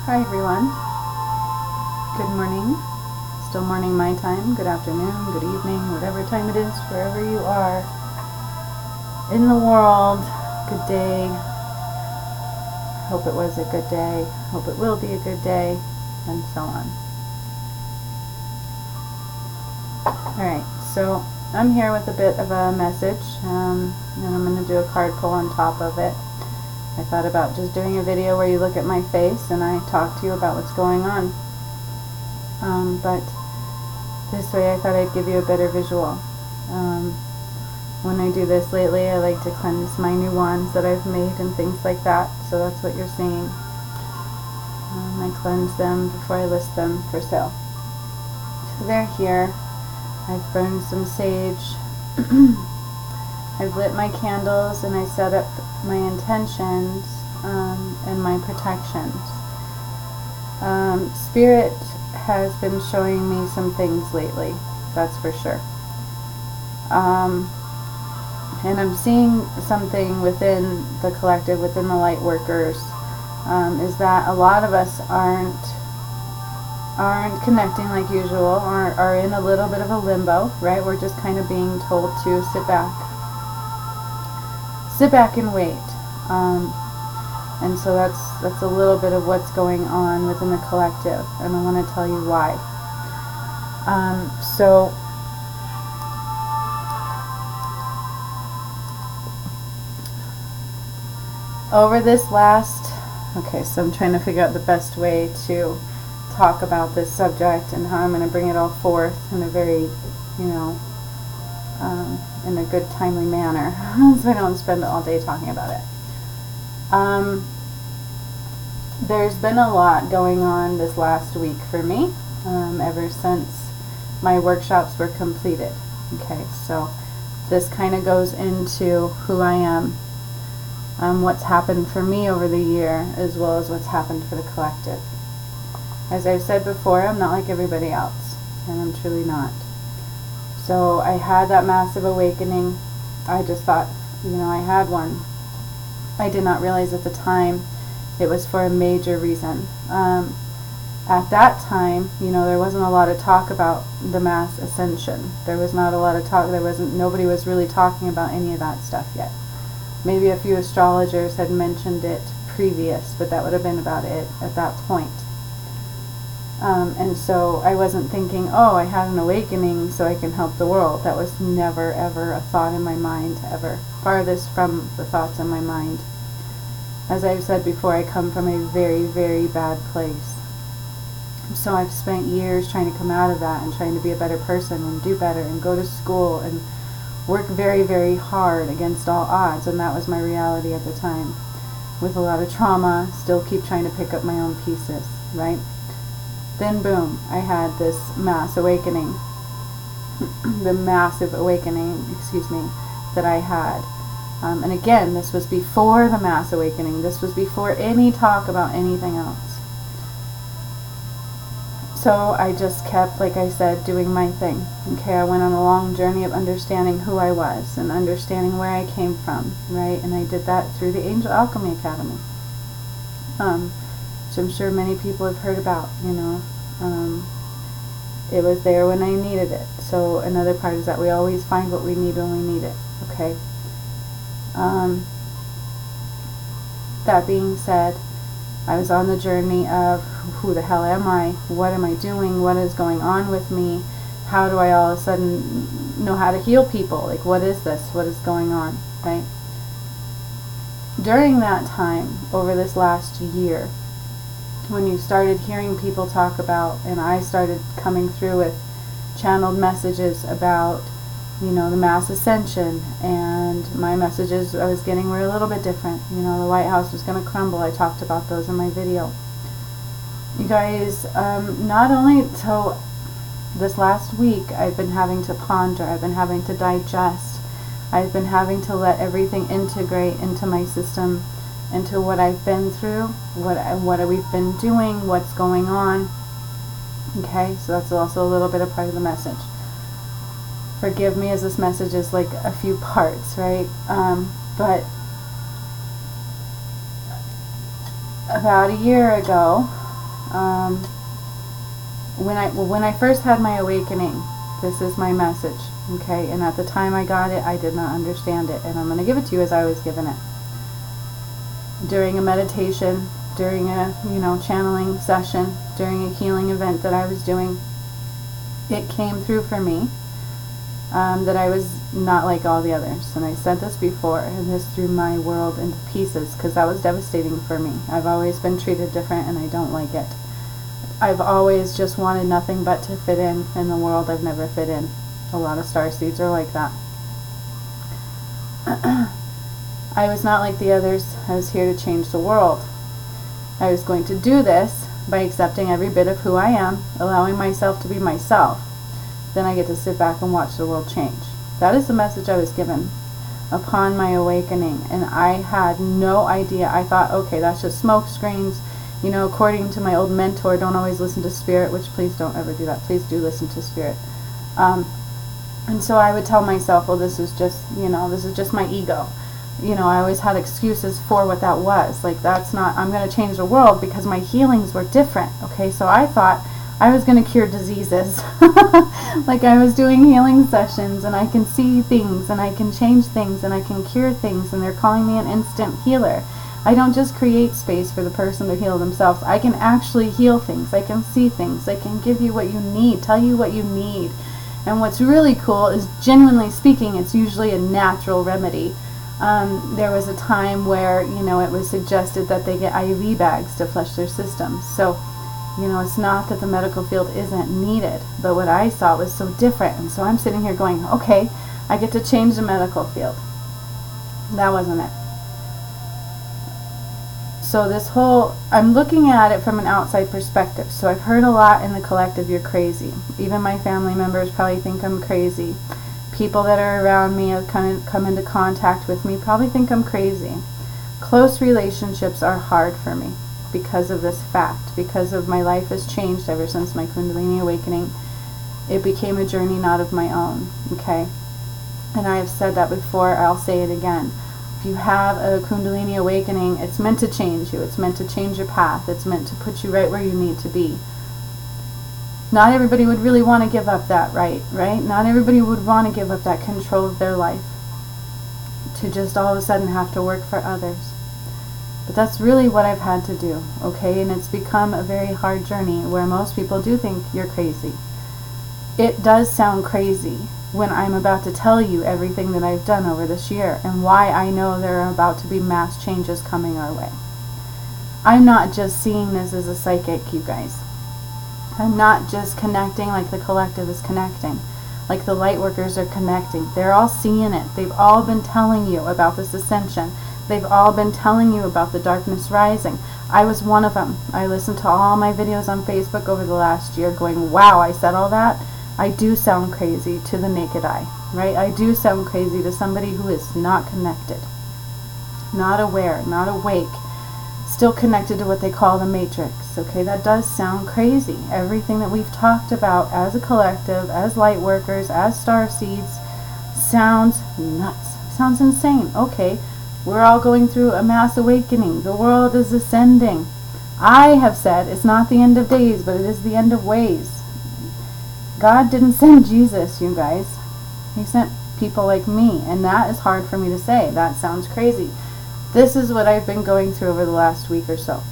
Hi everyone. Good morning. Still morning my time. Good afternoon, good evening, whatever time it is, wherever you are in the world. Good day. Hope it was a good day. Hope it will be a good day, and so on. Alright, so I'm here with a bit of a message, and I'm going to do a card pull on top of it. I thought about just doing a video where you look at my face and I talk to you about what's going on. But this way I thought I'd give you a better visual. When I do this lately, I like to cleanse my new wands that I've made and things like that. So that's what you're seeing. I cleanse them before I list them for sale. So they're here. I've burned some sage. I've lit my candles and I set up my intentions and my protections. Spirit has been showing me some things lately, that's for sure. And I'm seeing something within the collective, within the light workers, is that a lot of us aren't connecting like usual, are in a little bit of a limbo, right? We're just kind of being told to sit back and wait. And so that's a little bit of what's going on within the collective, and I want to tell you why. So over this last, so I'm trying to figure out the best way to talk about this subject and how I'm going to bring it all forth in a very, in a good, timely manner, so I don't spend all day talking about it. There's been a lot going on this last week for me, ever since my workshops were completed. Okay, so this kind of goes into who I am, what's happened for me over the year, as well as what's happened for the collective. As I've said before, I'm not like everybody else, and I'm truly not. So I had that massive awakening. I just thought, I had one. I did not realize at the time it was for a major reason. At that time, there wasn't a lot of talk about the mass ascension. There was not a lot of talk. Nobody was really talking about any of that stuff yet. Maybe a few astrologers had mentioned it previous, but that would have been about it at that point. And so I wasn't thinking, oh, I had an awakening so I can help the world. That was never, ever a thought in my mind, ever. Farthest from the thoughts in my mind. As I've said before, I come from a very, very bad place. So I've spent years trying to come out of that and trying to be a better person and do better and go to school and work very, very hard against all odds. And that was my reality at the time. With a lot of trauma, still keep trying to pick up my own pieces, right? Then boom, I had this mass awakening. The massive awakening, that I had. And again, this was before the mass awakening. This was before any talk about anything else. So I just kept, like I said, doing my thing. Okay, I went on a long journey of understanding who I was and understanding where I came from, right? And I did that through the Angel Alchemy Academy. Which I'm sure many people have heard about, it was there when I needed it. So another part is that we always find what we need when we need it, okay? That being said, I was on the journey of who the hell am I? What am I doing? What is going on with me? How do I all of a sudden know how to heal people? Like, what is this? What is going on, right? During that time, over this last year, when you started hearing people talk about, and I started coming through with channeled messages about, the mass ascension, and my messages I was getting were a little bit different. The White House was going to crumble. I talked about those in my video. You guys, not only so this last week I've been having to ponder, I've been having to digest, I've been having to let everything integrate into my system, into what I've been through, what we've been doing, what's going on. Okay, so that's also a little bit of part of the message. Forgive me as this message is like a few parts, right? But about a year ago, When I first had my awakening, this is my message, okay? And at the time I got it, I did not understand it, and I'm going to give it to you as I was given it. During a meditation, during a, channeling session, during a healing event that I was doing, it came through for me that I was not like all the others. And I said this before, and this threw my world into pieces, because that was devastating for me. I've always been treated different, and I don't like it. I've always just wanted nothing but to fit in the world. I've never fit in. A lot of starseeds are like that. I was not like the others. I was here to change the world. I was going to do this by accepting every bit of who I am, allowing myself to be myself. Then I get to sit back and watch the world change. That is the message I was given upon my awakening, and I had no idea. I thought, okay, that's just smoke screens. According to my old mentor, don't always listen to spirit, which please don't ever do that. Please do listen to spirit. And so I would tell myself, well, this is just my ego. I always had excuses for what that was. Like, that's not, I'm going to change the world because my healings were different. Okay, so I thought I was going to cure diseases. Like, I was doing healing sessions, and I can see things, and I can change things, and I can cure things, and they're calling me an instant healer. I don't just create space for the person to heal themselves. I can actually heal things. I can see things. I can give you what you need, tell you what you need. And what's really cool is, genuinely speaking, it's usually a natural remedy. There was a time where, it was suggested that they get IV bags to flush their systems. So, it's not that the medical field isn't needed, but what I saw was so different. And so I'm sitting here going, okay, I get to change the medical field. That wasn't it. So I'm looking at it from an outside perspective. So I've heard a lot in the collective, you're crazy. Even my family members probably think I'm crazy. People that are around me have come into contact with me probably think I'm crazy. Close relationships are hard for me because of this fact. Because of my life has changed ever since my Kundalini awakening. It became a journey not of my own, okay? And I have said that before, I'll say it again. If you have a Kundalini awakening, it's meant to change you. It's meant to change your path. It's meant to put you right where you need to be. Not everybody would really want to give up that right? Not everybody would want to give up that control of their life to just all of a sudden have to work for others. But that's really what I've had to do, okay? And it's become a very hard journey where most people do think you're crazy. It does sound crazy when I'm about to tell you everything that I've done over this year and why I know there are about to be mass changes coming our way. I'm not just seeing this as a psychic, you guys. I'm not just connecting like the collective is connecting, like the light workers are connecting. They're all seeing it. They've all been telling you about this ascension. They've all been telling you about the darkness rising. I was one of them. I listened to all my videos on Facebook over the last year going, wow, I said all that? I do sound crazy to the naked eye, right? I do sound crazy to somebody who is not connected, not aware, not awake, still connected to what they call the matrix, okay? That does sound crazy. Everything that we've talked about as a collective, as light workers, as starseeds, sounds nuts, sounds insane. Okay, we're all going through a mass awakening. The world is ascending. I have said it's not the end of days, but it is the end of ways. God didn't send Jesus, you guys. He sent people like me, and that is hard for me to say. That sounds crazy. This is what I've been going through over the last week or so.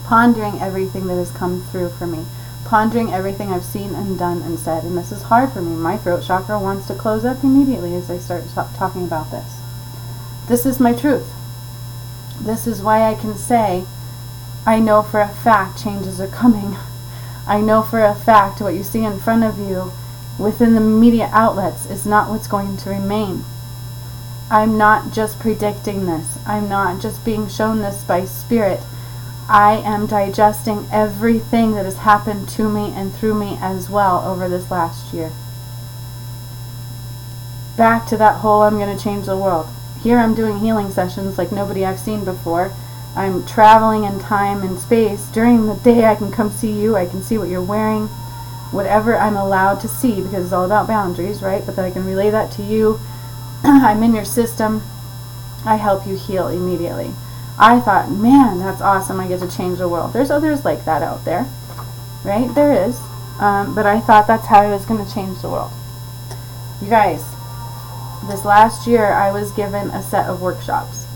Pondering everything that has come through for me. Pondering everything I've seen and done and said. And this is hard for me. My throat chakra wants to close up immediately as I start talking about this. This is my truth. This is why I can say, I know for a fact changes are coming. I know for a fact what you see in front of you within the media outlets is not what's going to remain. I'm not just predicting this. I'm not just being shown this by spirit. I am digesting everything that has happened to me and through me as well over this last year. Back to that whole I'm going to change the world. Here I'm doing healing sessions like nobody I've seen before. I'm traveling in time and space. During the day I can come see you. I can see what you're wearing. Whatever I'm allowed to see, because it's all about boundaries, right? But then I can relay that to you. I'm in your system. I help you heal immediately. I thought, man, that's awesome. I get to change the world. There's others like that out there, right? There is. But I thought that's how I was going to change the world. You guys, this last year I was given a set of workshops.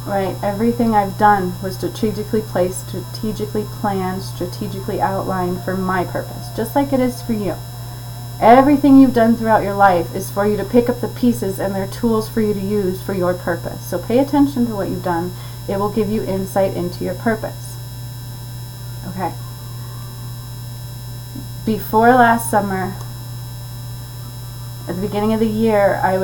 Right? Everything I've done was strategically placed, strategically planned, strategically outlined for my purpose, just like it is for you. Everything you've done throughout your life is for you to pick up the pieces, and they're tools for you to use for your purpose. So pay attention to what you've done. It will give you insight into your purpose. Okay. Before last summer, at the beginning of the year, I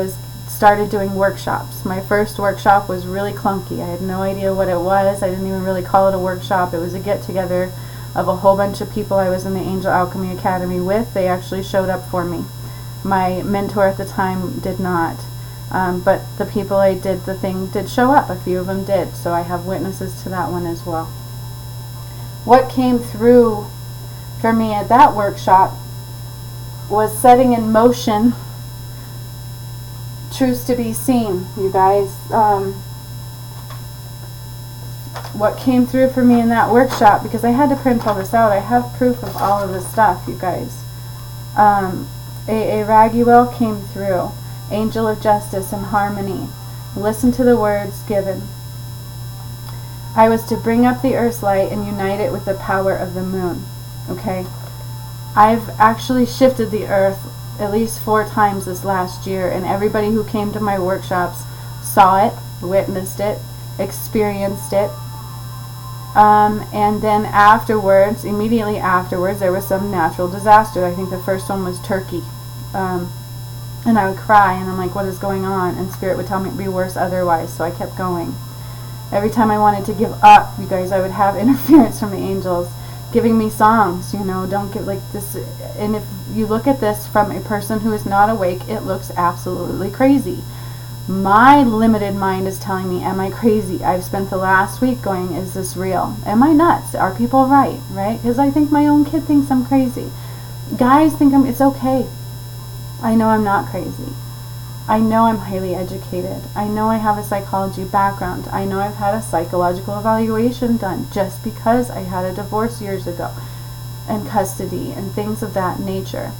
started doing workshops. My first workshop was really clunky. I had no idea what it was. I didn't even really call it a workshop. It was a get-together of a whole bunch of people I was in the Angel Alchemy Academy with. They actually showed up for me. My mentor at the time did not. But the people I did the thing did show up. A few of them did. So I have witnesses to that one as well. What came through for me at that workshop was setting in motion truths to be seen, you guys. What came through for me in that workshop, because I had to print all this out, I have proof of all of this stuff, you guys. A Raguel came through, Angel of Justice and Harmony. Listen to the words given. I was to bring up the Earth's light and unite it with the power of the moon. Okay? I've actually shifted the Earth at least 4 times this last year, and everybody who came to my workshops saw it, witnessed it, experienced it. And then afterwards, immediately afterwards, there was some natural disaster. I think the first one was Turkey. And I would cry, and I'm like, what is going on? And Spirit would tell me it'd be worse otherwise, so I kept going. Every time I wanted to give up, you guys, I would have interference from the angels giving me songs, you know, don't give like this. And if you look at this from a person who is not awake, it looks absolutely crazy. My limited mind is telling me, am I crazy? I've spent the last week going, is this real? Am I nuts? Are people right? Right? Because I think my own kid thinks I'm crazy. Guys think it's okay. I know I'm not crazy. I know I'm highly educated. I know I have a psychology background. I know I've had a psychological evaluation done just because I had a divorce years ago and custody and things of that nature.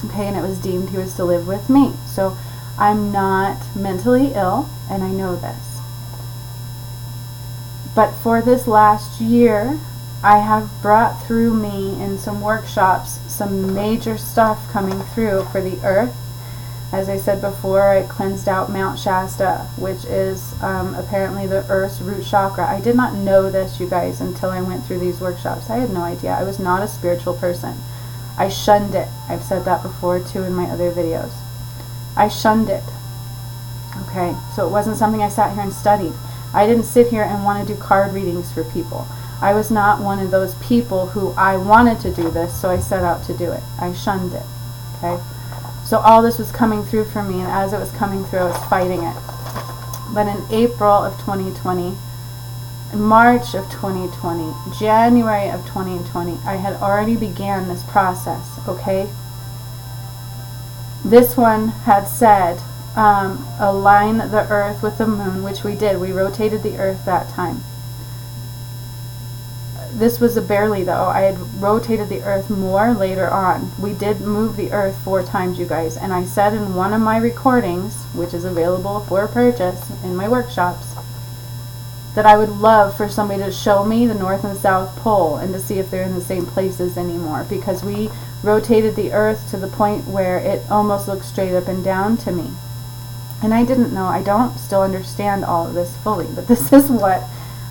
Okay, and it was deemed he was to live with me. So I'm not mentally ill, and I know this. But for this last year, I have brought through me in some workshops some major stuff coming through for the earth. As I said before, I cleansed out Mount Shasta, which is apparently the Earth's root chakra. I did not know this, you guys, until I went through these workshops. I had no idea. I was not a spiritual person. I shunned it. I've said that before, too, in my other videos. I shunned it. Okay, so it wasn't something I sat here and studied. I didn't sit here and want to do card readings for people. I was not one of those people who I wanted to do this, so I set out to do it. I shunned it. Okay? So all this was coming through for me, and as it was coming through, I was fighting it. But in April of 2020, March of 2020, January of 2020, I had already began this process, okay? This one had said, align the earth with the moon, which we did. We rotated the earth that time. This was a barely, though. I had rotated the earth more later on. We did move the earth 4 times, you guys. And I said in one of my recordings, which is available for purchase in my workshops, that I would love for somebody to show me the North and South Pole and to see if they're in the same places anymore. Because we rotated the earth to the point where it almost looked straight up and down to me. And I didn't know. I don't still understand all of this fully. But this is what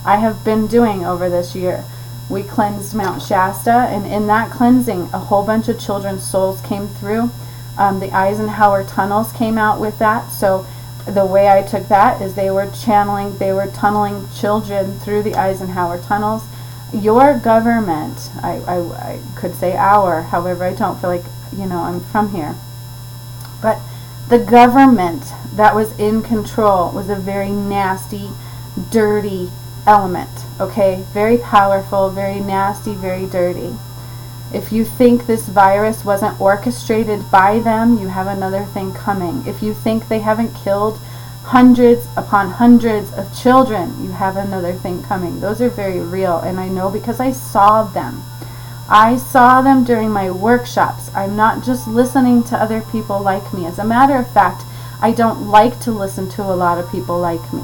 I have been doing over this year. We cleansed Mount Shasta, and in that cleansing, a whole bunch of children's souls came through. The Eisenhower tunnels came out with that. So the way I took that is they were tunneling children through the Eisenhower tunnels. Your government, I could say our, however, I don't feel like, you know, I'm from here. But the government that was in control was a very nasty, dirty element, okay? Very powerful, very nasty, very dirty. If you think this virus wasn't orchestrated by them, you have another thing coming. If you think they haven't killed hundreds upon hundreds of children. You have another thing coming. Those are very real, and I know because I saw them. I saw them during my workshops. I'm not just listening to other people like me. As a matter of fact, I don't like to listen to a lot of people like me.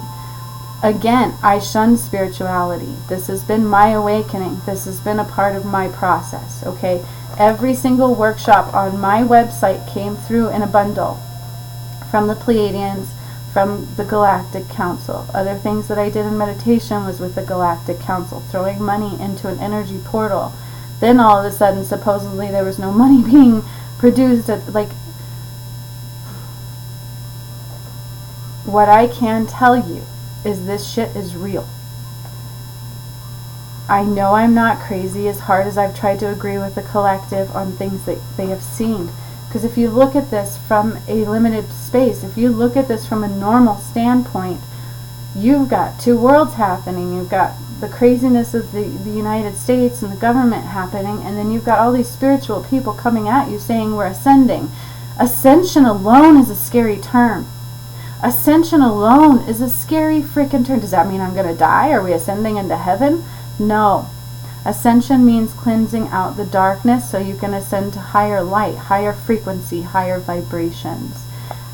Again, I shun spirituality. This has been my awakening. This has been a part of my process, okay? Every single workshop on my website came through in a bundle from the Pleiadeans, from the Galactic Council. Other things that I did in meditation was with the Galactic Council, throwing money into an energy portal. Then all of a sudden, supposedly there was no money being produced. What I can tell you is this shit is real. I know I'm not crazy, as hard as I've tried to agree with the collective on things that they have seen. Because if you look at this from a limited space, if you look at this from a normal standpoint, you've got two worlds happening. You've got the craziness of the United States and the government happening, and then you've got all these spiritual people coming at you saying we're ascending. Ascension alone is a scary term. Ascension alone is a scary freaking term. Does that mean I'm going to die? Are we ascending into heaven? No. Ascension means cleansing out the darkness so you can ascend to higher light, higher frequency, higher vibrations.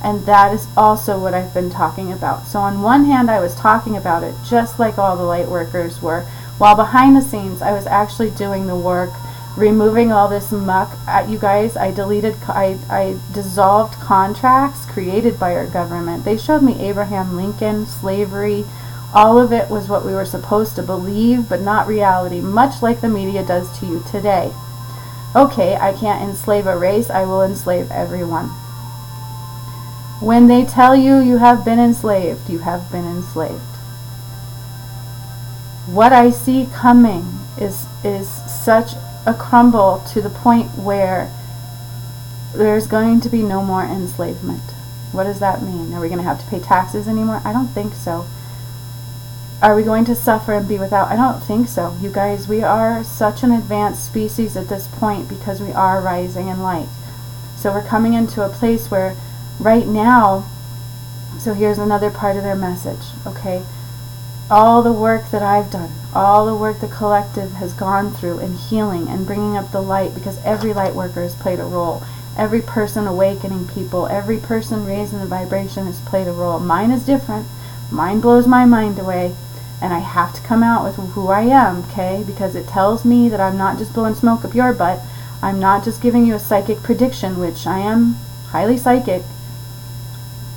And that is also what I've been talking about. So on one hand, I was talking about it just like all the light workers were, while behind the scenes, I was actually doing the work, removing all this muck. You guys, I dissolved contracts created by our government. They showed me Abraham Lincoln, slavery. All of it was what we were supposed to believe, but not reality, much like the media does to you today. Okay, I can't enslave a race, I will enslave everyone. When they tell you you have been enslaved, you have been enslaved. What I see coming is such a crumble to the point where there's going to be no more enslavement. What does that mean? Are we going to have to pay taxes anymore? I don't think so. Are we going to suffer and be without? I don't think so. You guys, we are such an advanced species at this point because we are rising in light. So we're coming into a place where right now, so here's another part of their message, okay? All the work that I've done, all the work the collective has gone through in healing and bringing up the light, because every light worker has played a role. Every person awakening people, every person raising the vibration has played a role. Mine is different. Mine blows my mind away. And I have to come out with who I am, okay? Because it tells me that I'm not just blowing smoke up your butt. I'm not just giving you a psychic prediction, which I am highly psychic.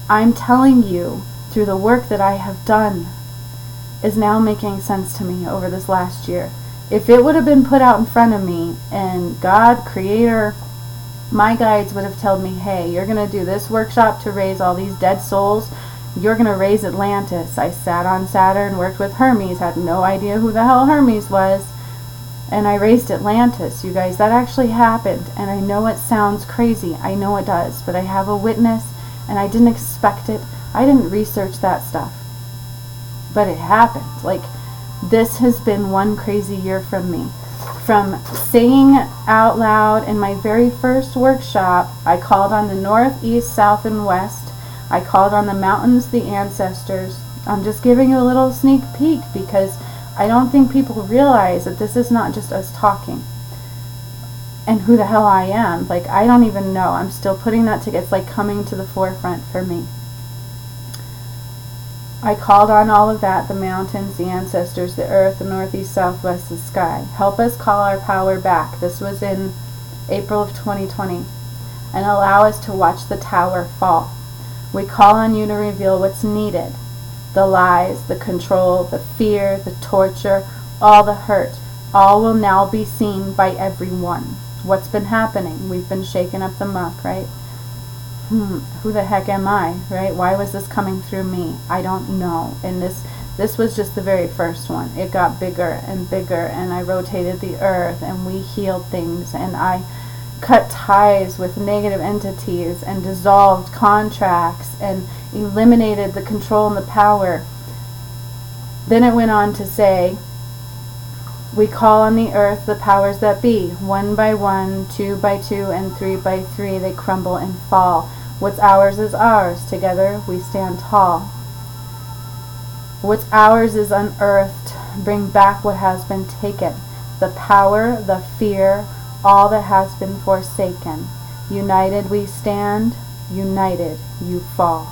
I'm telling you, through the work that I have done, is now making sense to me over this last year. If it would have been put out in front of me, and God, Creator, my guides would have told me, hey, you're going to do this workshop to raise all these dead souls. You're going to raise Atlantis. I sat on Saturn, worked with Hermes, had no idea who the hell Hermes was, and I raised Atlantis. You guys, that actually happened, and I know it sounds crazy. I know it does, but I have a witness, and I didn't expect it. I didn't research that stuff, but it happened. Like, this has been one crazy year from me. From saying out loud in my very first workshop, I called on the north, east, south, and west. I called on the mountains, the ancestors. I'm just giving you a little sneak peek because I don't think people realize that this is not just us talking. And who the hell I am. Like, I don't even know. I'm still putting that together. It's like coming to the forefront for me. I called on all of that, the mountains, the ancestors, the earth, the northeast, southwest, the sky. Help us call our power back. This was in April of 2020. And allow us to watch the tower fall. We call on you to reveal what's needed. The lies, the control, the fear, the torture, all the hurt, all will now be seen by everyone. What's been happening? We've been shaking up the muck, right? Who the heck am I, right? Why was this coming through me? I don't know. And this was just the very first one. It got bigger and bigger, and I rotated the earth, and we healed things, and I cut ties with negative entities and dissolved contracts and eliminated the control and the power. Then it went on to say, we call on the earth the powers that be. 1 by 1, 2 by 2, and 3 by 3, they crumble and fall. What's ours is ours. Together we stand tall. What's ours is unearthed. Bring back what has been taken. The power, the fear, all that has been forsaken. United we stand, united you fall.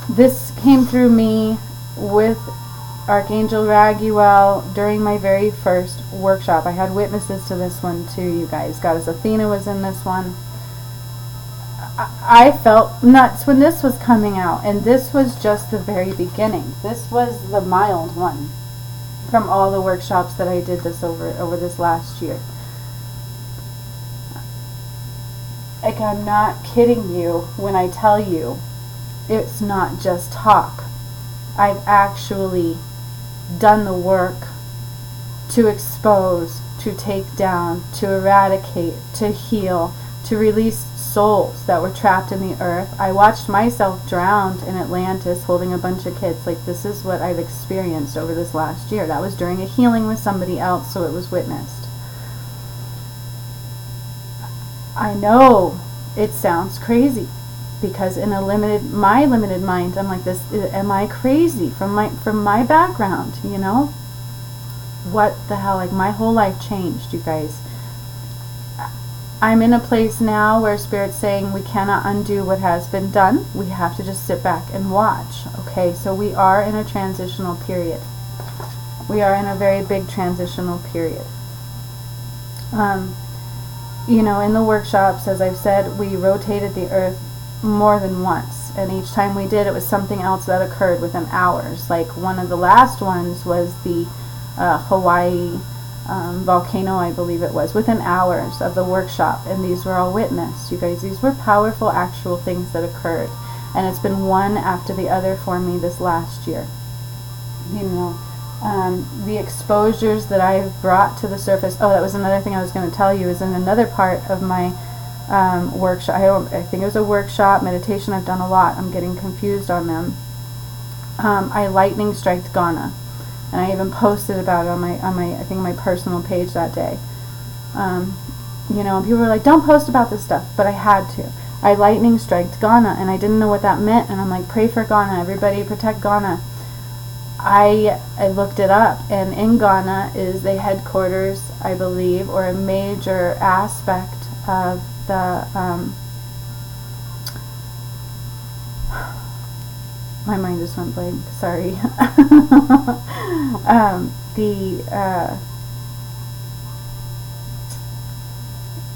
This came through me with Archangel Raguel during my very first workshop. I had witnesses to this one too, you guys. Goddess Athena was in this one. I felt nuts when this was coming out, and this was just the very beginning. This was the mild one from all the workshops that I did this over this last year. Like, I'm not kidding you when I tell you it's not just talk. I've actually done the work to expose, to take down, to eradicate, to heal, to release souls that were trapped in the earth. I watched myself drowned in Atlantis holding a bunch of kids. Like, this is what I've experienced over this last year. That was during a healing with somebody else, so it was witnessed. I know it sounds crazy, because in my limited mind, I'm like, this, am I crazy from my background, you know? What the hell? Like, my whole life changed, you guys. I'm in a place now where Spirit's saying we cannot undo what has been done. We have to just sit back and watch. Okay, so we are in a transitional period. We are in a very big transitional period. You know, in the workshops, as I've said, we rotated the earth more than once, and each time we did, it was something else that occurred within hours. Like, one of the last ones was the Hawaii volcano, I believe it was, within hours of the workshop, and these were all witnessed. You guys, these were powerful, actual things that occurred, and it's been one after the other for me this last year. You know, the exposures that I've brought to the surface. Oh, that was another thing I was going to tell you, is in another part of my workshop. I think it was a workshop, meditation. I've done a lot. I'm getting confused on them. I lightning striked Ghana, and I even posted about it on my I think my personal page that day. You know, and people were like, "Don't post about this stuff," but I had to. I lightning striked Ghana, and I didn't know what that meant, and I'm like, "Pray for Ghana, everybody, protect Ghana." I looked it up, and in Ghana is the headquarters, I believe, or a major aspect of the my mind just went blank, sorry.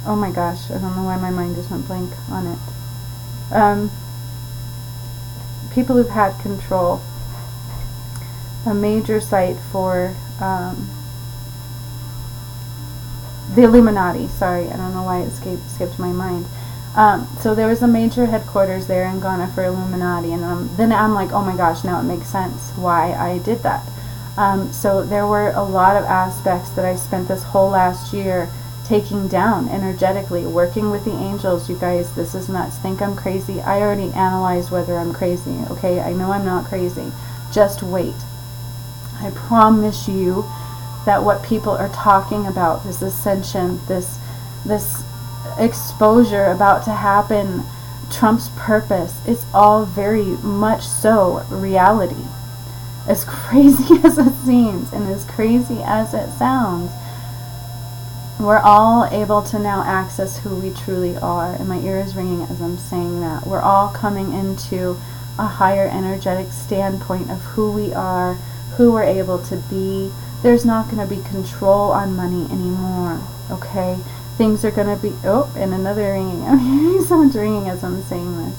Oh my gosh, I don't know why my mind just went blank on it. People who've had control. A major site for the Illuminati. Sorry, I don't know why it skipped my mind. So there was a major headquarters there in Ghana for Illuminati, and then I'm like, oh my gosh, now it makes sense why I did that. So there were a lot of aspects that I spent this whole last year taking down energetically, working with the angels. You guys, this is nuts. Think I'm crazy? I already analyzed whether I'm crazy, okay? I know I'm not crazy. Just wait. I promise you that what people are talking about, this ascension, this exposure about to happen, Trump's purpose, it's all very much so reality. As crazy as it seems and as crazy as it sounds, we're all able to now access who we truly are. And my ear is ringing as I'm saying that. We're all coming into a higher energetic standpoint of who we are, who we're able to be. There's not going to be control on money anymore, okay? Things are going to be, oh, and another ringing. I'm hearing so much ringing as I'm saying this.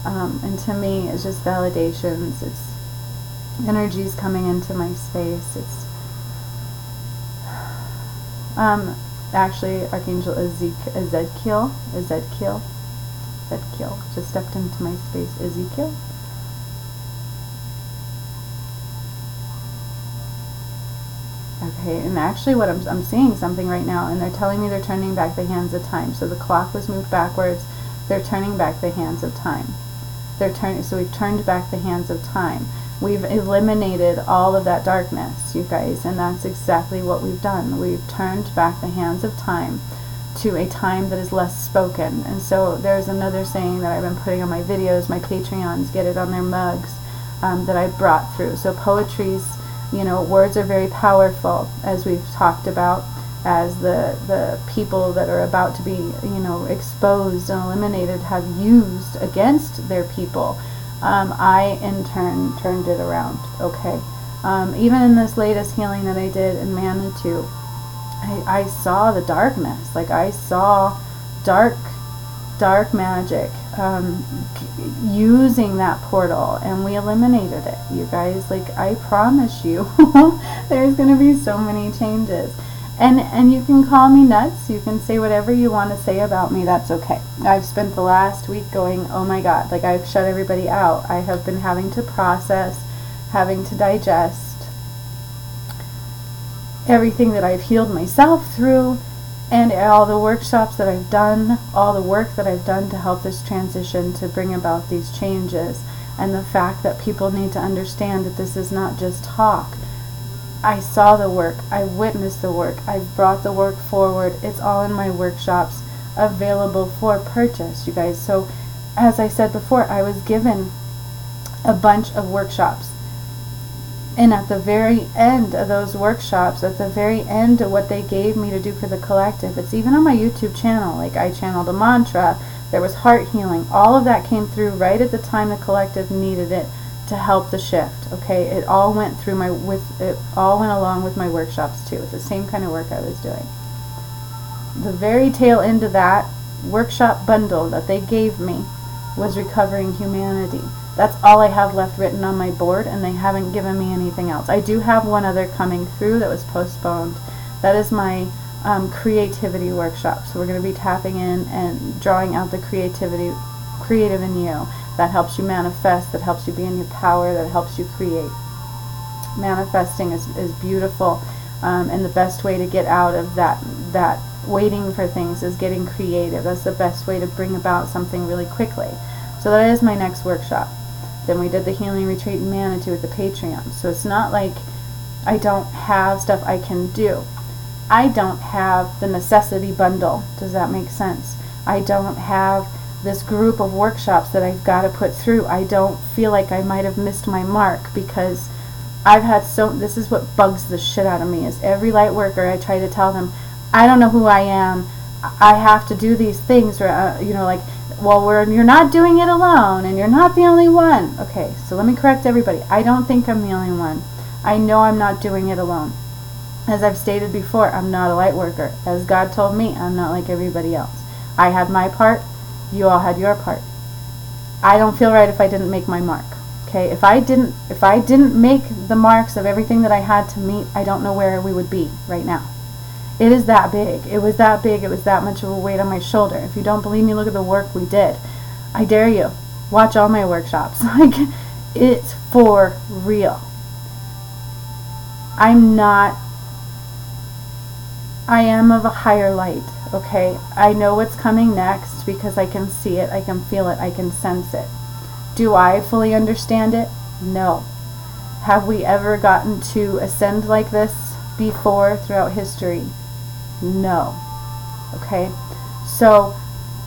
And to me, it's just validations. It's energies coming into my space. It's actually Archangel Ezekiel just stepped into my space. Ezekiel. Okay, and actually what I'm seeing something right now, and they're telling me they're turning back the hands of time. So the clock was moved backwards. They're turning back the hands of time. So we've turned back the hands of time. We've eliminated all of that darkness, you guys, and that's exactly what we've done. We've turned back the hands of time to a time that is less spoken. And so there's another saying that I've been putting on my videos. My Patreons get it on their mugs. that I brought through. So poetry's, words are very powerful, as we've talked about, as the people that are about to be, exposed and eliminated have used against their people. I, in turn, turned it around, okay? Even in this latest healing that I did in Manitou, I saw the darkness. Like, I saw dark magic using that portal, and we eliminated it, you guys. Like, I promise you, there's going to be so many changes. And you can call me nuts. You can say whatever you want to say about me. That's okay. I've spent the last week going, oh my God, like, I've shut everybody out. I have been having to process, having to digest everything that I've healed myself through, and all the workshops that I've done, all the work that I've done to help this transition, to bring about these changes, and the fact that people need to understand that this is not just talk. I saw the work, I witnessed the work, I've brought the work forward. It's all in my workshops, available for purchase, you guys. So, as I said before, I was given a bunch of workshops. And at the very end of those workshops, at the very end of what they gave me to do for the collective, it's even on my YouTube channel. Like, I channeled a mantra, there was heart healing, all of that came through right at the time the collective needed it to help the shift. Okay, it all went through it all went along with my workshops too. It's the same kind of work I was doing. The very tail end of that workshop bundle that they gave me was Recovering Humanity. That's all I have left written on my board, and they haven't given me anything else. I do have one other coming through that was postponed. That is my creativity workshop. So we're going to be tapping in and drawing out the creative in you. That helps you manifest, that helps you be in your power, that helps you create. Manifesting is beautiful, and the best way to get out of that waiting for things is getting creative. That's the best way to bring about something really quickly. So that is my next workshop. Then we did the healing retreat in Manitou with the Patreon. So it's not like I don't have stuff I can do. I don't have the necessity bundle. Does that make sense? I don't have this group of workshops that I've got to put through. I don't feel like I might have missed my mark, because I've had this is what bugs the shit out of me, is every light worker, I try to tell them, I don't know who I am. I have to do these things, or like, well, you're not doing it alone, and you're not the only one. Okay, so let me correct everybody. I don't think I'm the only one. I know I'm not doing it alone. As I've stated before, I'm not a light worker. As God told me, I'm not like everybody else. I had my part. You all had your part. I don't feel right if I didn't make my mark. Okay, if I didn't make the marks of everything that I had to meet, I don't know where we would be right now. It is that big. It was that big. It was that much of a weight on my shoulder. If you don't believe me, look at the work we did. I dare you. Watch all my workshops. Like, it's for real. I am of a higher light, okay? I know what's coming next because I can see it, I can feel it, I can sense it. Do I fully understand it? No. Have we ever gotten to ascend like this before throughout history? No. Okay? So,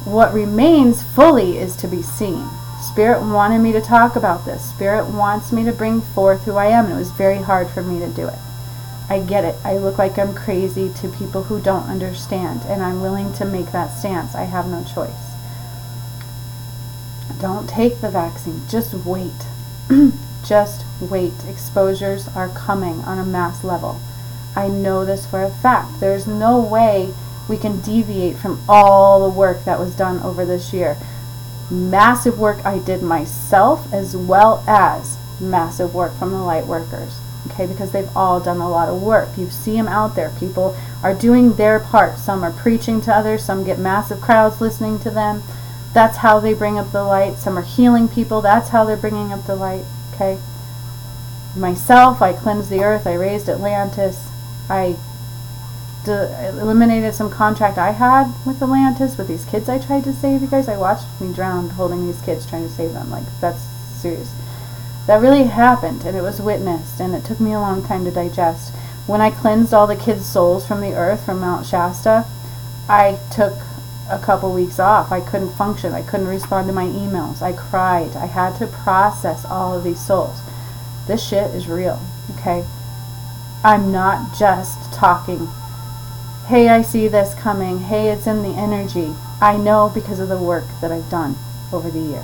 what remains fully is to be seen. Spirit wanted me to talk about this. Spirit wants me to bring forth who I am, and it was very hard for me to do it. I get it. I look like I'm crazy to people who don't understand, and I'm willing to make that stance. I have no choice. Don't take the vaccine. Just wait. Just wait. Exposures are coming on a mass level. I know this for a fact. There's no way we can deviate from all the work that was done over this year. Massive work I did myself, as well as massive work from the light workers. Okay, because they've all done a lot of work. You see them out there. People are doing their part. Some are preaching to others. Some get massive crowds listening to them. That's how they bring up the light. Some are healing people. That's how they're bringing up the light. Okay. Myself, I cleansed the earth. I raised Atlantis. I eliminated some contract I had with Atlantis, with these kids I tried to save. You guys, I watched me drown holding these kids trying to save them. Like, that's serious. That really happened, and it was witnessed, and it took me a long time to digest. When I cleansed all the kids' souls from the earth, from Mount Shasta, I took a couple weeks off. I couldn't function. I couldn't respond to my emails. I cried. I had to process all of these souls. This shit is real, okay? I'm not just talking, hey, I see this coming, hey, it's in the energy. I know because of the work that I've done over the year.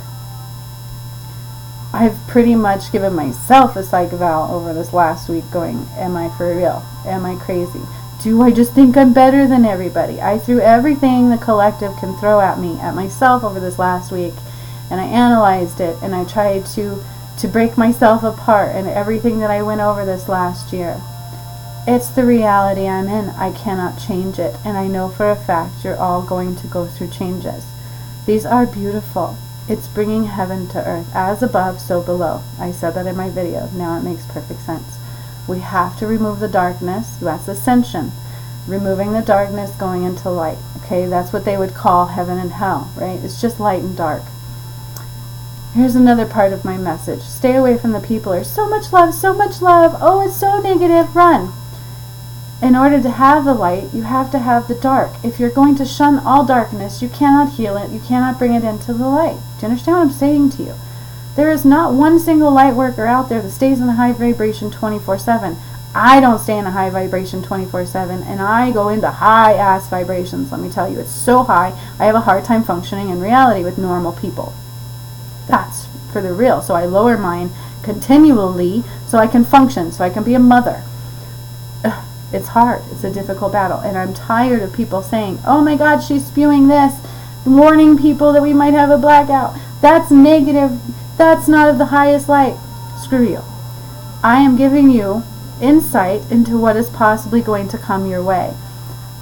I've pretty much given myself a psych eval over this last week going, am I for real? Am I crazy? Do I just think I'm better than everybody? I threw everything the collective can throw at me, at myself over this last week, and I analyzed it, and I tried to break myself apart and everything that I went over this last year. It's the reality I'm in. I cannot change it, and I know for a fact you're all going to go through changes. These are beautiful. It's bringing heaven to earth. As above, so below. I said that in my video. Now it makes perfect sense. We have to remove the darkness. That's ascension. Removing the darkness, going into light. Okay, that's what they would call heaven and hell, right? It's just light and dark. Here's another part of my message. Stay away from the people who are so much love, so much love. Oh, it's so negative. Run. In order to have the light, you have to have the dark. If you're going to shun all darkness, you cannot heal it. You cannot bring it into the light. Do you understand what I'm saying to you? There is not one single light worker out there that stays in a high vibration 24/7. I don't stay in a high vibration 24/7, and I go into high-ass vibrations. Let me tell you, it's so high, I have a hard time functioning in reality with normal people. That's for the real. So I lower mine continually so I can function, so I can be a mother. It's hard. It's a difficult battle. And I'm tired of people saying, oh my God, she's spewing this, warning people that we might have a blackout. That's negative. That's not of the highest light. Screw you. I am giving you insight into what is possibly going to come your way.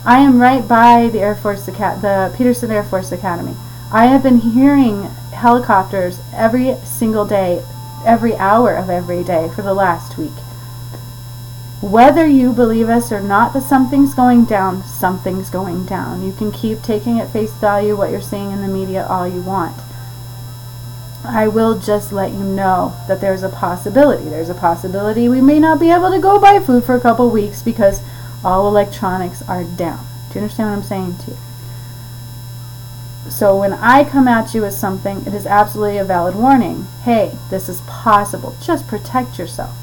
I am right by the the Peterson Air Force Academy. I have been hearing helicopters every single day, every hour of every day for the last week. Whether you believe us or not that something's going down, something's going down. You can keep taking at face value what you're seeing in the media all you want. I will just let you know that there's a possibility. There's a possibility we may not be able to go buy food for a couple weeks because all electronics are down. Do you understand what I'm saying to you? So when I come at you with something, it is absolutely a valid warning. Hey, this is possible. Just protect yourself.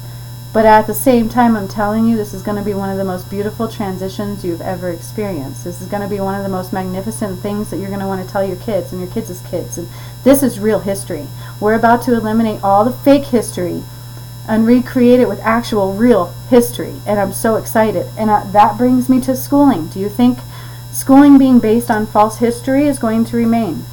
But at the same time, I'm telling you, this is going to be one of the most beautiful transitions you've ever experienced. This is going to be one of the most magnificent things that you're going to want to tell your kids and your kids' kids. And this is real history. We're about to eliminate all the fake history and recreate it with actual real history. And I'm so excited. And that brings me to schooling. Do you think schooling being based on false history is going to remain?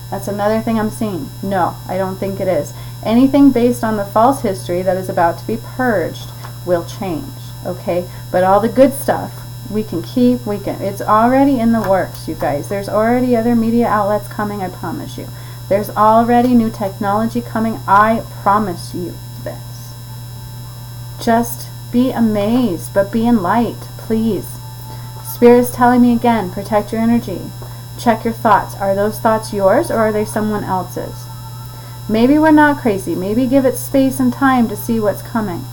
That's another thing I'm seeing. No, I don't think it is. Anything based on the false history that is about to be purged will change, okay? But all the good stuff, we can keep, it's already in the works, you guys. There's already other media outlets coming, I promise you. There's already new technology coming, I promise you this. Just be amazed, but be in light, please. Spirit is telling me again, protect your energy. Check your thoughts. Are those thoughts yours or are they someone else's? Maybe we're not crazy. Maybe give it space and time to see what's coming.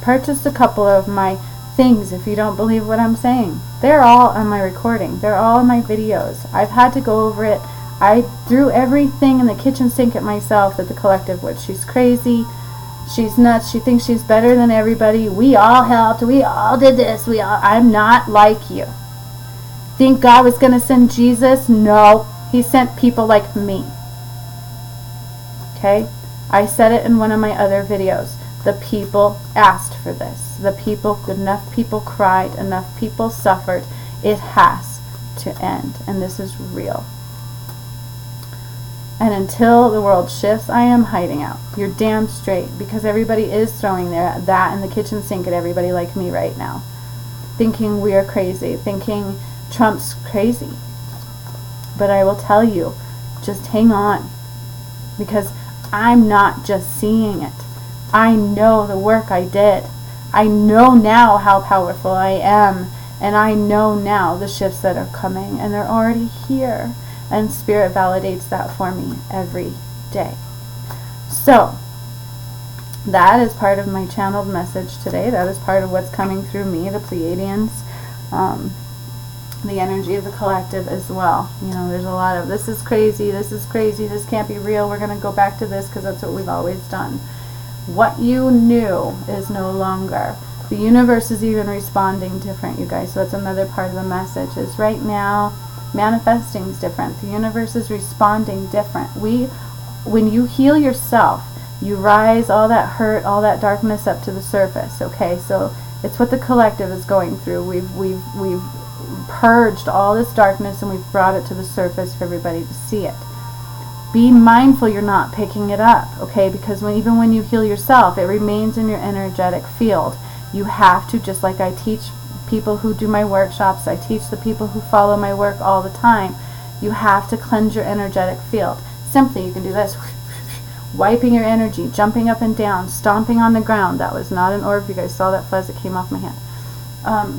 Purchase a couple of my things if you don't believe what I'm saying. They're all on my recording. They're all in my videos. I've had to go over it. I threw everything in the kitchen sink at myself that the collective would. She's crazy. She's nuts. She thinks she's better than everybody. We all helped. We all did this. I'm not like you. Think God was going to send Jesus? No. He sent people like me. Okay? I said it in one of my other videos. The people asked for this. Enough people cried. Enough people suffered. It has to end. And this is real. And until the world shifts, I am hiding out. You're damn straight. Because everybody is throwing that in the kitchen sink at everybody like me right now. Thinking we are crazy. Thinking Trump's crazy. But I will tell you, just hang on. Because I'm not just seeing it. I know the work I did. I know now how powerful I am. And I know now the shifts that are coming. And they're already here. And Spirit validates that for me every day. So, that is part of my channeled message today. That is part of what's coming through me, the Pleiadeans. The energy of the collective as well. You know, there's a lot of this is crazy, this can't be real, we're going to go back to this because that's what we've always done. What you knew is no longer. The universe is even responding different, you guys. So that's another part of the message, is right now manifesting is different. The universe is responding different. When you heal yourself, you rise all that hurt, all that darkness up to the surface. Okay, so it's what the collective is going through. We've purged all this darkness and we've brought it to the surface for everybody to see it. Be mindful you're not picking it up, okay? Because even when you heal yourself, it remains in your energetic field. You have to, just like I teach people who do my workshops, I teach the people who follow my work all the time, you have to cleanse your energetic field. Simply, you can do this, wiping your energy, jumping up and down, stomping on the ground. That was not an orb. You guys saw that fuzz that came off my hand.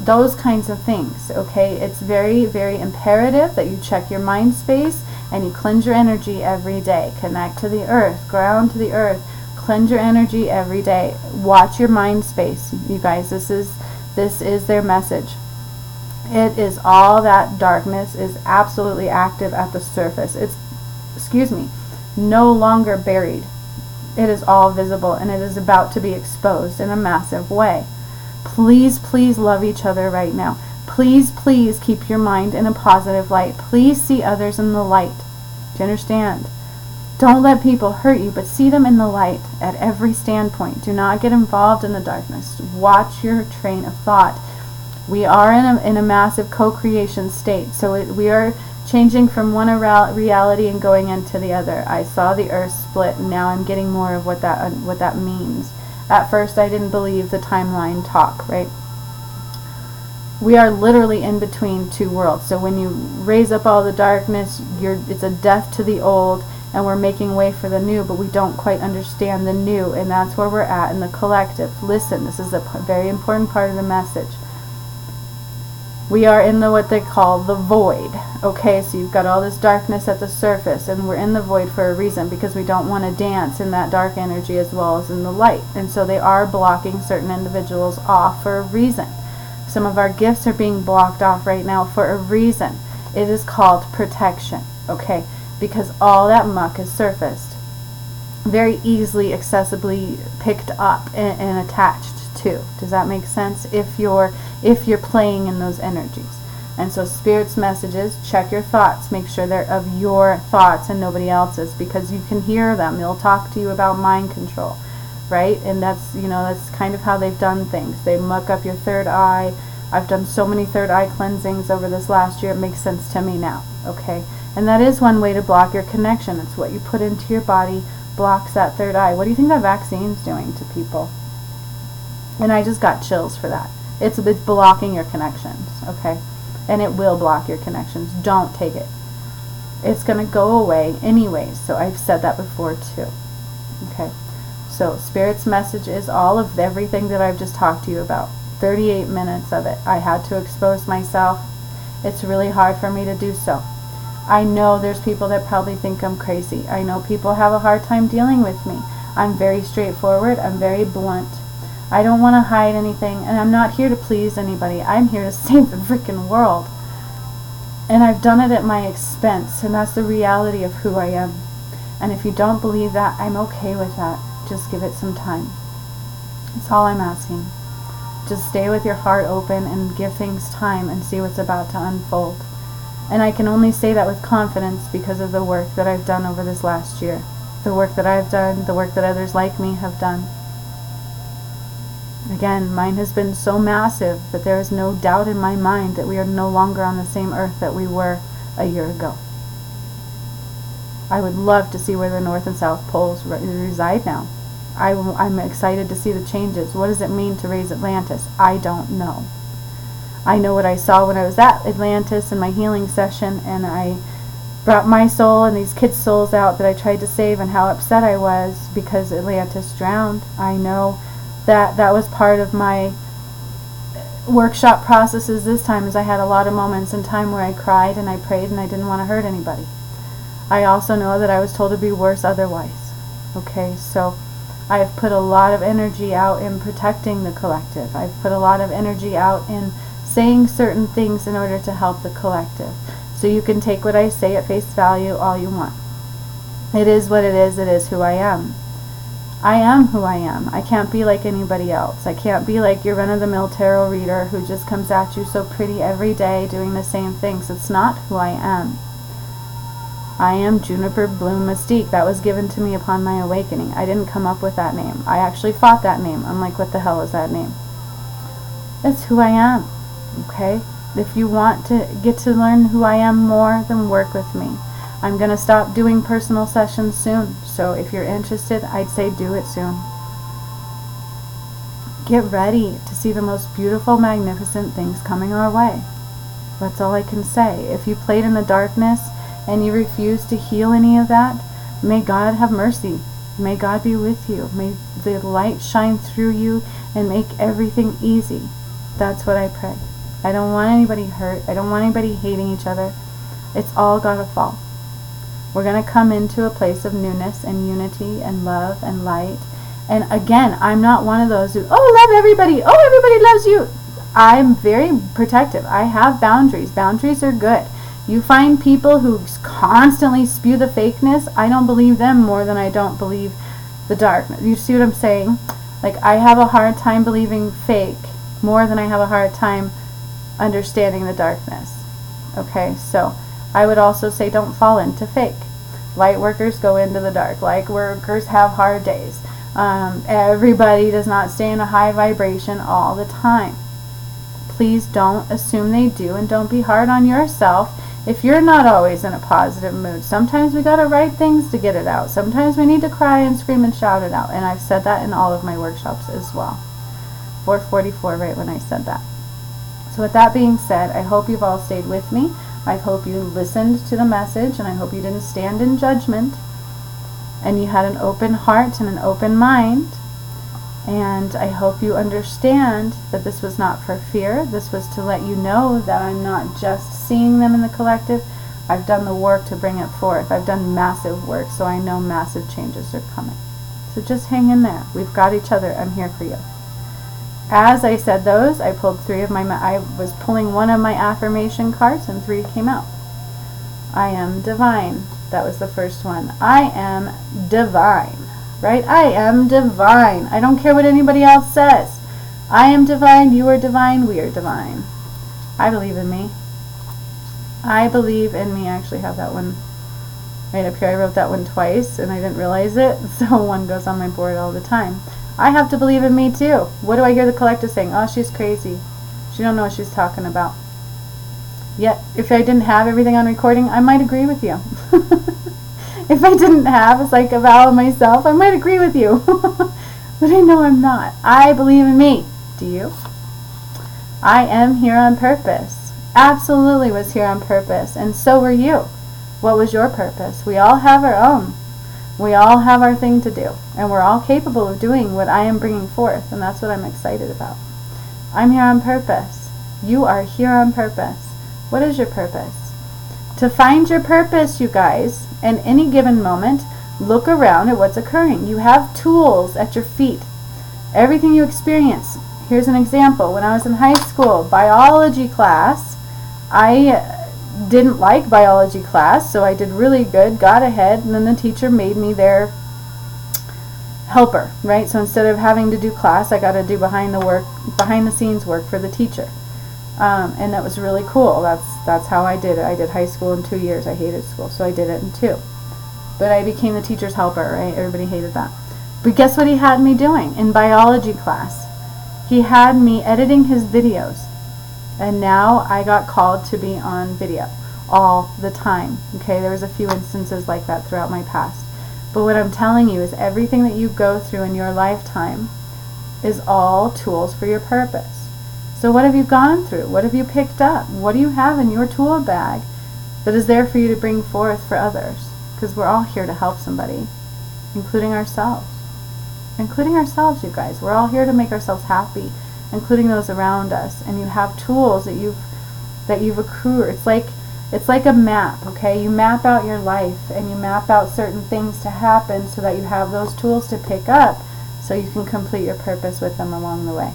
Those kinds of things, okay? It's very, very imperative that you check your mind space and you cleanse your energy every day. Connect to the earth, ground to the earth, cleanse your energy every day. Watch your mind space, you guys. This is their message. It is all that darkness is absolutely active at the surface. It's, excuse me, no longer buried. It is all visible and it is about to be exposed in a massive way. Please, please love each other right now. Please, please keep your mind in a positive light. Please see others in the light. Do you understand? Don't let people hurt you, but see them in the light at every standpoint. Do not get involved in the darkness. Watch your train of thought. We are in a massive co-creation state, so we are changing from one reality and going into the other. I saw the earth split, and now I'm getting more of what that means. At first, I didn't believe the timeline talk, right? We are literally in between two worlds. So when you raise up all the darkness, it's a death to the old, and we're making way for the new, but we don't quite understand the new, and that's where we're at in the collective. Listen, this is a very important part of the message. We are in what they call the void. Okay, so you've got all this darkness at the surface, and we're in the void for a reason, because we don't want to dance in that dark energy as well as in the light. And so they are blocking certain individuals off for a reason. Some of our gifts are being blocked off right now for a reason. It is called protection, okay? Because all that muck is surfaced, very easily, accessibly picked up and attached to. Does that make sense? If you're playing in those energies. And so Spirit's messages, check your thoughts. Make sure they're of your thoughts and nobody else's, because you can hear them. They'll talk to you about mind control, right? And that's, that's kind of how they've done things. They muck up your third eye. I've done so many third eye cleansings over this last year. It makes sense to me now, okay? And that is one way to block your connection. It's what you put into your body blocks that third eye. What do you think that vaccine's doing to people? And I just got chills for that. It's blocking your connections, okay? And it will block your connections. Don't take it. It's going to go away anyways. So I've said that before too, okay? So Spirit's message is all of everything that I've just talked to you about. 38 minutes of it. I had to expose myself. It's really hard for me to do so. I know there's people that probably think I'm crazy. I know people have a hard time dealing with me. I'm very straightforward. I'm very blunt. I don't want to hide anything, and I'm not here to please anybody. I'm here to save the freaking world. And I've done it at my expense, and that's the reality of who I am. And if you don't believe that, I'm okay with that. Just give it some time. That's all I'm asking. Just stay with your heart open and give things time and see what's about to unfold. And I can only say that with confidence because of the work that I've done over this last year. The work that I've done, the work that others like me have done. Again, mine has been so massive that there is no doubt in my mind that we are no longer on the same earth that we were a year ago. I would love to see where the North and South Poles reside now. I'm excited to see the changes. What does it mean to raise Atlantis? I don't know. I know what I saw when I was at Atlantis in my healing session, and I brought my soul and these kids' souls out that I tried to save, and how upset I was because Atlantis drowned. I know that was part of my workshop processes this time, is I had a lot of moments in time where I cried and I prayed and I didn't want to hurt anybody. I also know that I was told to be worse otherwise. Okay, so I have put a lot of energy out in protecting the collective. I've put a lot of energy out in saying certain things in order to help the collective. So you can take what I say at face value all you want. It is what it is who I am. I am who I am. I can't be like anybody else. I can't be like your run-of-the-mill tarot reader who just comes at you so pretty every day doing the same things. It's not who I am. I am Juniper Bloom Mystique. That was given to me upon my awakening. I didn't come up with that name. I actually fought that name. I'm like, what the hell is that name? It's who I am. Okay? If you want to get to learn who I am more, then work with me. I'm going to stop doing personal sessions soon. So if you're interested, I'd say do it soon. Get ready to see the most beautiful, magnificent things coming our way. That's all I can say. If you played in the darkness and you refuse to heal any of that, may God have mercy. May God be with you. May the light shine through you and make everything easy. That's what I pray. I don't want anybody hurt. I don't want anybody hating each other. It's all got to fall. We're going to come into a place of newness and unity and love and light. And again, I'm not one of those who, love everybody. Oh, everybody loves you. I'm very protective. I have boundaries. Boundaries are good. You find people who constantly spew the fakeness, I don't believe them more than I don't believe the darkness. You see what I'm saying? Like, I have a hard time believing fake more than I have a hard time understanding the darkness. Okay, so I would also say don't fall into fake. Light workers go into the dark. Light workers have hard days. Everybody does not stay in a high vibration all the time. Please don't assume they do, and don't be hard on yourself if you're not always in a positive mood. Sometimes we gotta write things to get it out. Sometimes we need to cry and scream and shout it out. And I've said that in all of my workshops as well. 444 right when I said that. So with that being said, I hope you've all stayed with me. I hope you listened to the message, and I hope you didn't stand in judgment, and you had an open heart and an open mind. And I hope you understand that this was not for fear. This was to let you know that I'm not just seeing them in the collective. I've done the work to bring it forth. I've done massive work, so I know massive changes are coming. So just hang in there. We've got each other. I'm here for you. As I said those, I pulled I was pulling one of my affirmation cards, and 3 came out. I am divine. That was the first one. I am divine. Right? I am divine. I don't care what anybody else says. I am divine. You are divine. We are divine. I believe in me. I believe in me. I actually have that one right up here. I wrote that one twice, and I didn't realize it. So one goes on my board all the time. I have to believe in me too. What do I hear the collective saying? Oh, she's crazy. She don't know what she's talking about. Yet, if I didn't have everything on recording, I might agree with you. If I didn't have a psych eval of myself, I might agree with you. But I know I'm not. I believe in me. Do you? I am here on purpose. Absolutely was here on purpose. And so were you. What was your purpose? We all have our own. We all have our thing to do. And we're all capable of doing what I am bringing forth. And that's what I'm excited about. I'm here on purpose. You are here on purpose. What is your purpose? To find your purpose, you guys, in any given moment, look around at what's occurring. You have tools at your feet. Everything you experience. Here's an example. When I was in high school, biology class, I didn't like biology class, so I did really good, got ahead, and then the teacher made me their helper, right? So instead of having to do class, I got to do behind the scenes work for the teacher. And that was really cool. That's how I did it. I did high school in 2 years. I hated school, so I did it in 2. But I became the teacher's helper, right? Everybody hated that. But guess what he had me doing in biology class? He had me editing his videos. And now I got called to be on video all the time. Okay, there was a few instances like that throughout my past. But what I'm telling you is everything that you go through in your lifetime is all tools for your purpose. So what have you gone through? What have you picked up? What do you have in your tool bag that is there for you to bring forth for others? Because we're all here to help somebody, including ourselves. Including ourselves, you guys. We're all here to make ourselves happy, including those around us. And you have tools that you've accrued. It's like a map, okay? You map out your life, and you map out certain things to happen so that you have those tools to pick up so you can complete your purpose with them along the way.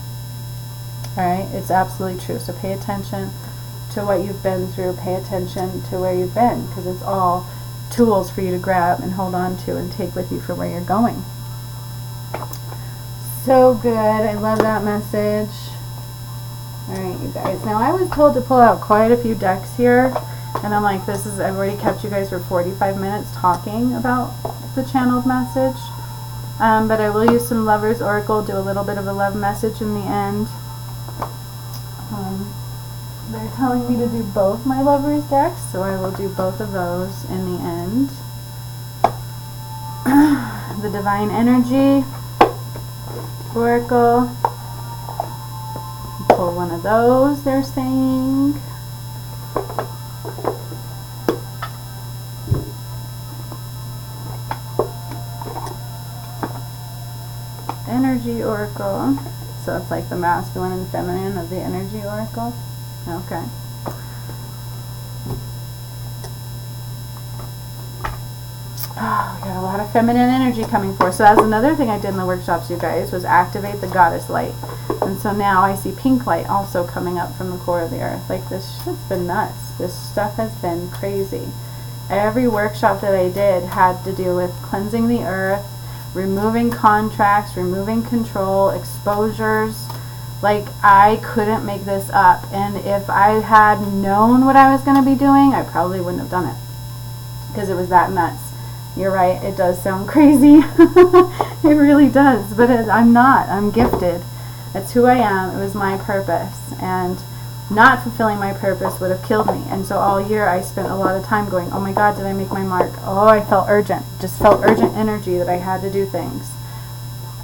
Alright? It's absolutely true. So pay attention to what you've been through. Pay attention to where you've been, because it's all tools for you to grab and hold on to and take with you for where you're going. So good. I love that message. Alright, you guys. Now, I was told to pull out quite a few decks here. And I'm like, I've already kept you guys for 45 minutes talking about the channeled message. But I will use some Lover's Oracle, do a little bit of a love message in the end. They're telling me to do both my Lover's decks, so I will do both of those in the end. The Divine Energy Oracle. Pull one of those, they're saying. Energy Oracle. So it's like the masculine and feminine of the Energy Oracle. Okay. Oh, we got a lot of feminine energy coming forth. So that's another thing I did in the workshops, you guys, was activate the goddess light. And so now I see pink light also coming up from the core of the earth. Like, this shit's been nuts. This stuff has been crazy. Every workshop that I did had to do with cleansing the earth, removing contracts, removing control, exposures. Like, I couldn't make this up. And if I had known what I was going to be doing, I probably wouldn't have done it. Because it was that nuts. You're right, it does sound crazy. It really does. But I'm not. I'm gifted. That's who I am. It was my purpose. And not fulfilling my purpose would have killed me. And so all year I spent a lot of time going, oh my God, did I make my mark? Oh, I felt urgent. Just felt urgent energy that I had to do things.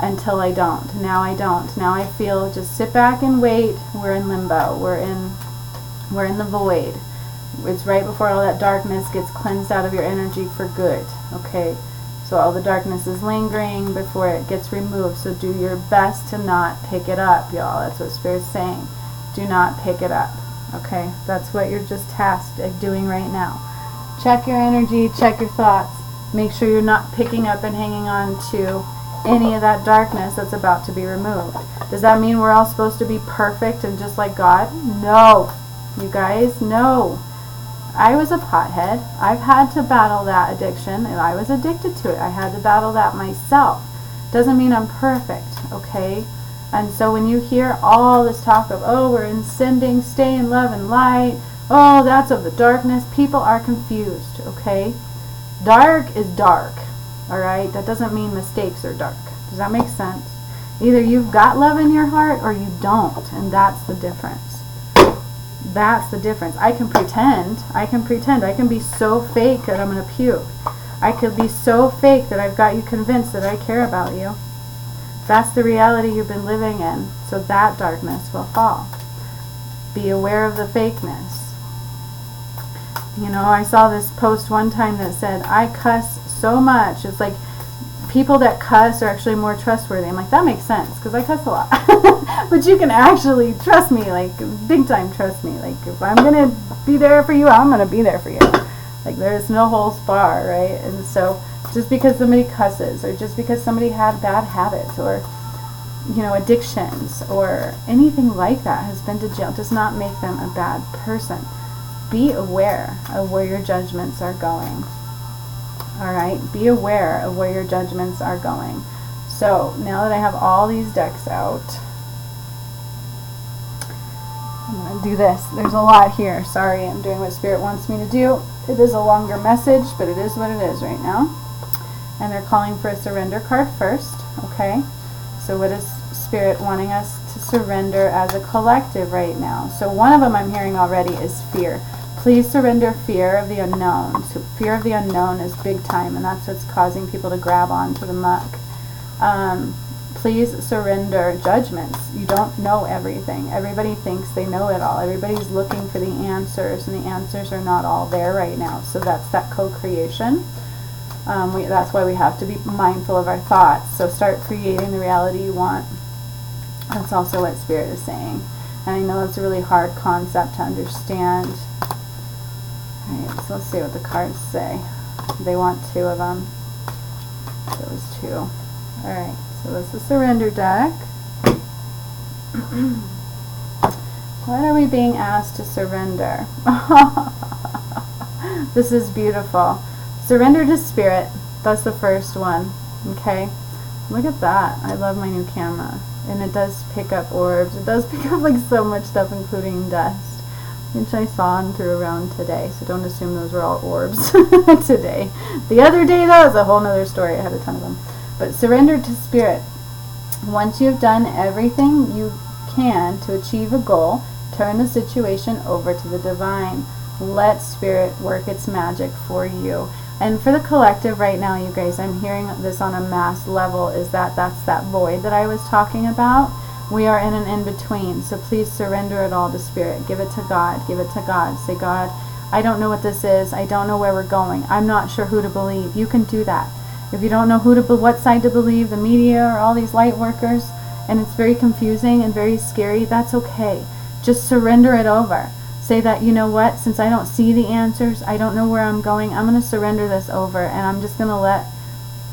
Until I don't. Now I don't. Now I feel just sit back and wait. We're in limbo. We're in the void. It's right before all that darkness gets cleansed out of your energy for good. Okay? So all the darkness is lingering before it gets removed. So do your best to not pick it up, y'all. That's what Spirit's saying. Do not pick it up. Okay? That's what you're just tasked at doing right now. Check your energy. Check your thoughts. Make sure you're not picking up and hanging on to any of that darkness that's about to be removed. Does that mean we're all supposed to be perfect and just like God? No. You guys, no. I was a pothead. I've had to battle that addiction, and I was addicted to it. I had to battle that myself. Doesn't mean I'm perfect, okay? And so when you hear all this talk of, oh, we're ascending, stay in love and light, oh, that's of the darkness, people are confused, okay? Dark is dark, all right? That doesn't mean mistakes are dark. Does that make sense? Either you've got love in your heart or you don't, and that's the difference. That's the difference. I can pretend. I can be so fake that I'm going to puke. I could be so fake that I've got you convinced that I care about you. That's the reality you've been living in. So that darkness will fall. Be aware of the fakeness. You know, I saw this post one time that said, I cuss so much. It's like, people that cuss are actually more trustworthy. I'm like, that makes sense, because I cuss a lot. But you can actually trust me, like, big time trust me. Like, if I'm going to be there for you, I'm going to be there for you. Like, there's no holds bar, right? And so, just because somebody cusses, or just because somebody had bad habits, or, you know, addictions, or anything like that, has been to jail, does not make them a bad person. Be aware of where your judgments are going. Alright, be aware of where your judgments are going. So, now that I have all these decks out, I'm going to do this. There's a lot here. Sorry, I'm doing what Spirit wants me to do. It is a longer message, but it is what it is right now. And they're calling for a surrender card first, okay? So what is Spirit wanting us to surrender as a collective right now? So one of them I'm hearing already is fear. Please surrender fear of the unknown. So fear of the unknown is big time, and that's what's causing people to grab onto the muck. Please surrender judgments. You don't know everything. Everybody thinks they know it all. Everybody's looking for the answers, and the answers are not all there right now. So that's that co-creation. That's why we have to be mindful of our thoughts. So start creating the reality you want. That's also what Spirit is saying. And I know it's a really hard concept to understand. Alright, so let's see what the cards say. They want two of them. Those two. Alright, so this is Surrender deck. What are we being asked to surrender? This is beautiful. Surrender to Spirit. That's the first one. Okay? Look at that. I love my new camera. And it does pick up orbs. It does pick up like so much stuff, including dust, which I saw and threw around today. So don't assume those were all orbs today. The other day, that was a whole nother story. I had a ton of them. But surrender to spirit. Once you've done everything you can to achieve a goal, turn the situation over to the divine. Let spirit work its magic for you. And for the collective right now, you guys, I'm hearing this on a mass level, is that's that void that I was talking about. We are in an in-between, so please surrender it all to spirit. Give it to God. Give it to God. Say, God, I don't know what this is. I don't know where we're going. I'm not sure who to believe. You can do that. If you don't know what side to believe, the media or all these light workers, and it's very confusing and very scary, that's okay. Just surrender it over. Say that, you know what, since I don't see the answers, I don't know where I'm going, I'm going to surrender this over, and I'm just going to let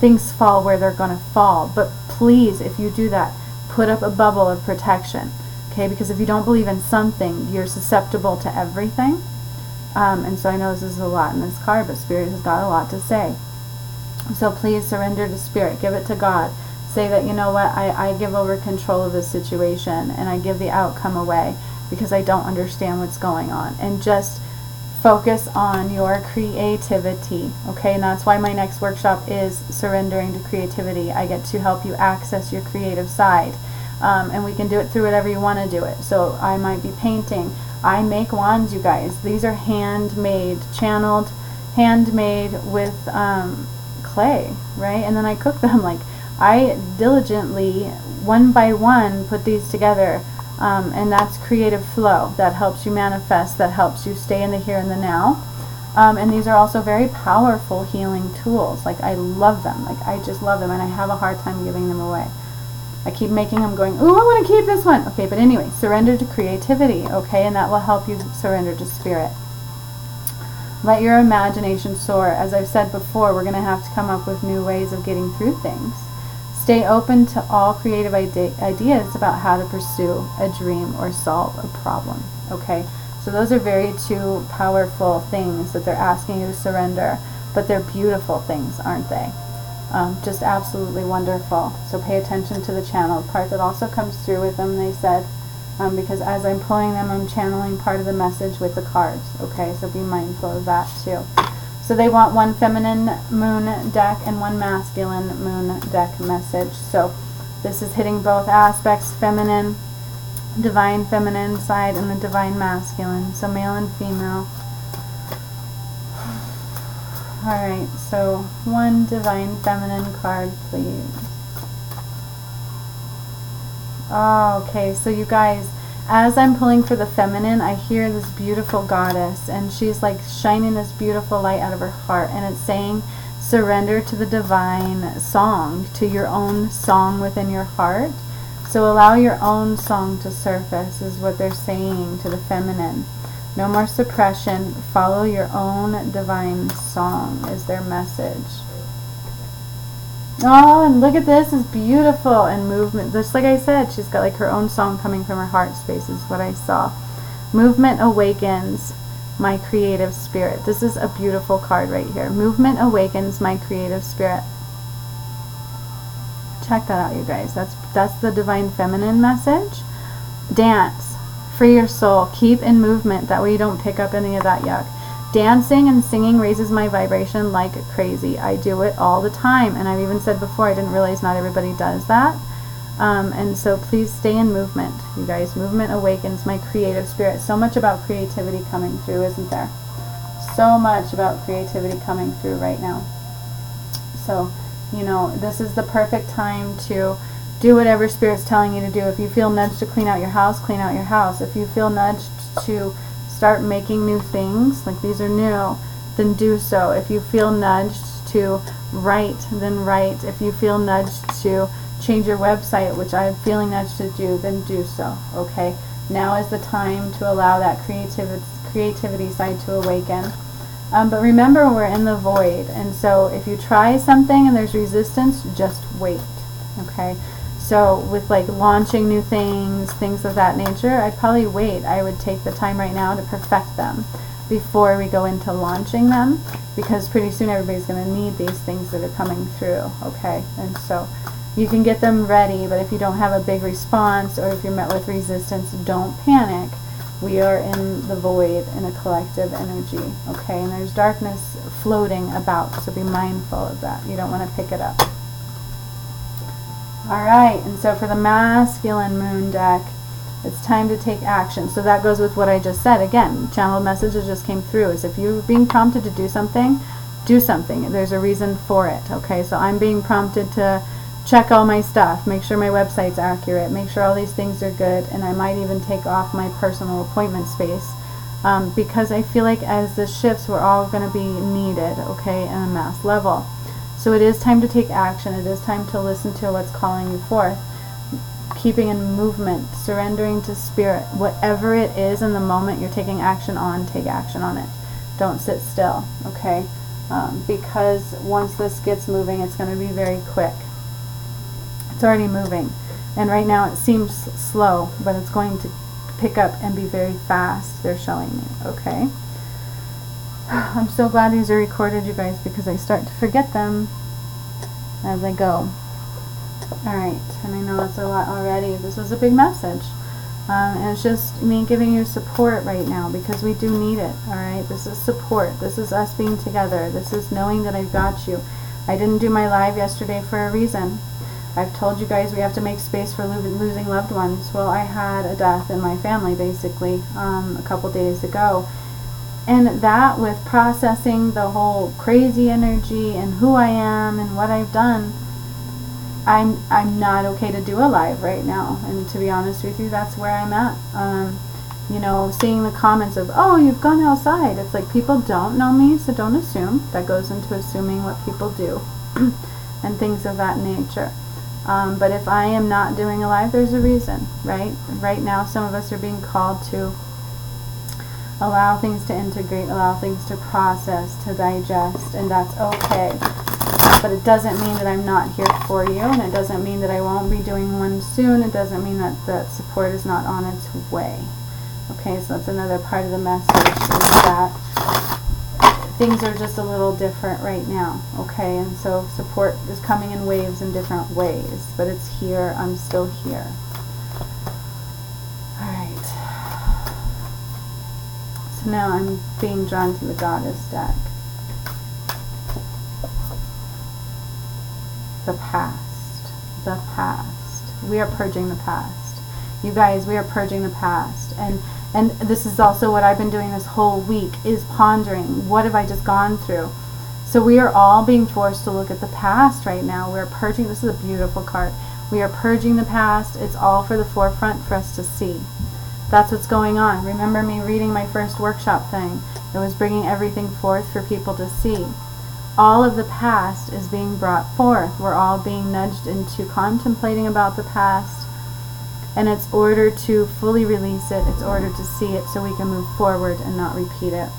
things fall where they're going to fall. But please, if you do that, put up a bubble of protection, okay? Because if you don't believe in something, you're susceptible to everything. And so I know this is a lot in this card, but Spirit has got a lot to say. So please surrender to Spirit. Give it to God. Say that, you know what, I give over control of this situation, and I give the outcome away, because I don't understand what's going on. And just focus on your creativity, okay? And that's why my next workshop is surrendering to creativity. I get to help you access your creative side. And we can do it through whatever you want to do it. So I might be painting. I make wands, you guys. These are handmade, channeled, handmade with clay, right? And then I cook them. Like, I diligently, one by one, put these together. And that's creative flow. That helps you manifest. That helps you stay in the here and the now. And these are also very powerful healing tools. Like, I love them. Like, I just love them. And I have a hard time giving them away. I keep making them going, ooh, I want to keep this one. Okay, but anyway, surrender to creativity, okay? And that will help you surrender to spirit. Let your imagination soar. As I've said before, we're going to have to come up with new ways of getting through things. Stay open to all creative ideas about how to pursue a dream or solve a problem, okay? So those are very two powerful things that they're asking you to surrender, but they're beautiful things, aren't they? Just absolutely wonderful. So pay attention to the channel part that also comes through with them, they said, because as I'm pulling them, I'm channeling part of the message with the cards, okay? So be mindful of that too. So they want one feminine moon deck and one masculine moon deck message. So this is hitting both aspects, feminine, divine feminine side, and the divine masculine. So male and female. Alright, so one divine feminine card, please. Oh, okay, so you guys, as I'm pulling for the feminine, I hear this beautiful goddess, and she's like shining this beautiful light out of her heart, and it's saying surrender to the divine song, to your own song within your heart. So allow your own song to surface is what they're saying to the feminine. No more suppression. Follow your own divine song is their message. Oh, and look at this. It's beautiful. And movement. Just like I said, she's got like her own song coming from her heart space is what I saw. Movement awakens my creative spirit. This is a beautiful card right here. Movement awakens my creative spirit. Check that out, you guys. That's the divine feminine message. Dance. Free your soul. Keep in movement. That way you don't pick up any of that yuck. Dancing and singing raises my vibration like crazy. I do it all the time. And I've even said before, I didn't realize not everybody does that. And so please stay in movement, you guys. Movement awakens my creative spirit. So much about creativity coming through, isn't there? So much about creativity coming through right now. So, you know, this is the perfect time to do whatever Spirit's telling you to do. If you feel nudged to clean out your house, clean out your house. If you feel nudged to start making new things, like these are new, then do so. If you feel nudged to write, then write. If you feel nudged to change your website, which I'm feeling nudged to do, then do so, okay? Now is the time to allow that creativity side to awaken. But remember, we're in the void, and so if you try something and there's resistance, just wait, okay? So with like launching new things, things of that nature, I'd probably wait. I would take the time right now to perfect them before we go into launching them, because pretty soon everybody's going to need these things that are coming through, okay? And so You can get them ready, but if you don't have a big response or if you're met with resistance, don't panic. We are in the void in a collective energy, okay? And there's darkness floating about, so be mindful of that. You don't want to pick it up. All right, and so for the masculine moon deck, it's time to take action. So that goes with what I just said. Again, channeled messages just came through. Is if you're being prompted to do something, do something. There's a reason for it, okay? So I'm being prompted to check all my stuff, make sure my website's accurate, make sure all these things are good, and I might even take off my personal appointment space because I feel like as this shifts, we're all going to be needed, okay, in a mass level. So it is time to take action. It is time to listen to what's calling you forth. Keeping in movement, surrendering to spirit. Whatever it is in the moment you're taking action on, take action on it. Don't sit still, okay? Because once this gets moving, it's going to be very quick. It's already moving, and right now it seems slow, but it's going to pick up and be very fast, they're showing me, okay? I'm so glad these are recorded, you guys, because I start to forget them as I go. Alright, and I know it's a lot already. This was a big message. And it's just me giving you support right now, because we do need it, alright? This is support. This is us being together. This is knowing that I've got you. I didn't do my live yesterday for a reason. I've told you guys we have to make space for losing loved ones. Well, I had a death in my family, basically, a couple days ago. And that, with processing the whole crazy energy and who I am and what I've done, I'm not okay to do a live right now. And to be honest with you, that's where I'm at. You know, seeing the comments of, oh, you've gone outside. It's like, people don't know me, so don't assume. That goes into assuming what people do and things of that nature. But if I am not doing a live, there's a reason, right? Right now, some of us are being called to allow things to integrate, allow things to process, to digest, and that's okay. But it doesn't mean that I'm not here for you, and it doesn't mean that I won't be doing one soon. It doesn't mean that that support is not on its way. Okay, so that's another part of the message, is that things are just a little different right now, okay? And so support is coming in waves in different ways, but it's here. I'm still here. All right. So now I'm being drawn to the Goddess deck. The past. The past. We are purging the past. You guys, we are purging the past. And this is also what I've been doing this whole week, is pondering, what have I just gone through? So we are all being forced to look at the past right now. We're purging. This is a beautiful card. We are purging the past. It's all for the forefront for us to see. That's what's going on. Remember me reading my first workshop thing. It was bringing everything forth for people to see. All of the past is being brought forth. We're all being nudged into contemplating about the past. And it's order to fully release it. It's order to see it so we can move forward and not repeat it.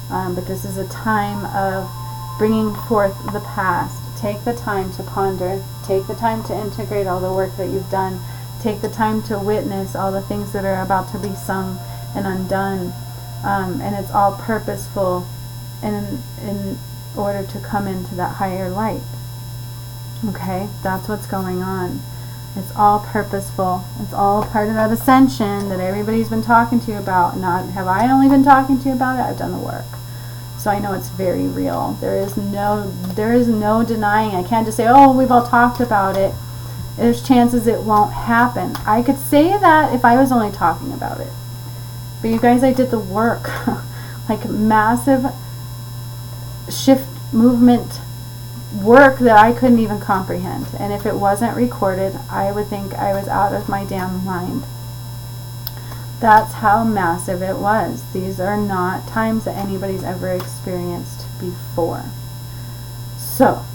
But this is a time of bringing forth the past. Take the time to ponder. Take the time to integrate all the work that you've done. Take the time to witness all the things that are about to be sung and undone. And it's all purposeful in order to come into that higher light. Okay? That's what's going on. It's all purposeful. It's all part of that ascension that everybody's been talking to you about. Not have I only been talking to you about it, I've done the work. So I know it's very real. There is no denying. I can't just say, oh, we've all talked about it. There's chances it won't happen. I could say that if I was only talking about it. But you guys, I did the work. Like massive shift movement work that I couldn't even comprehend. And if it wasn't recorded, I would think I was out of my damn mind. That's how massive it was. These are not times that anybody's ever experienced before. So,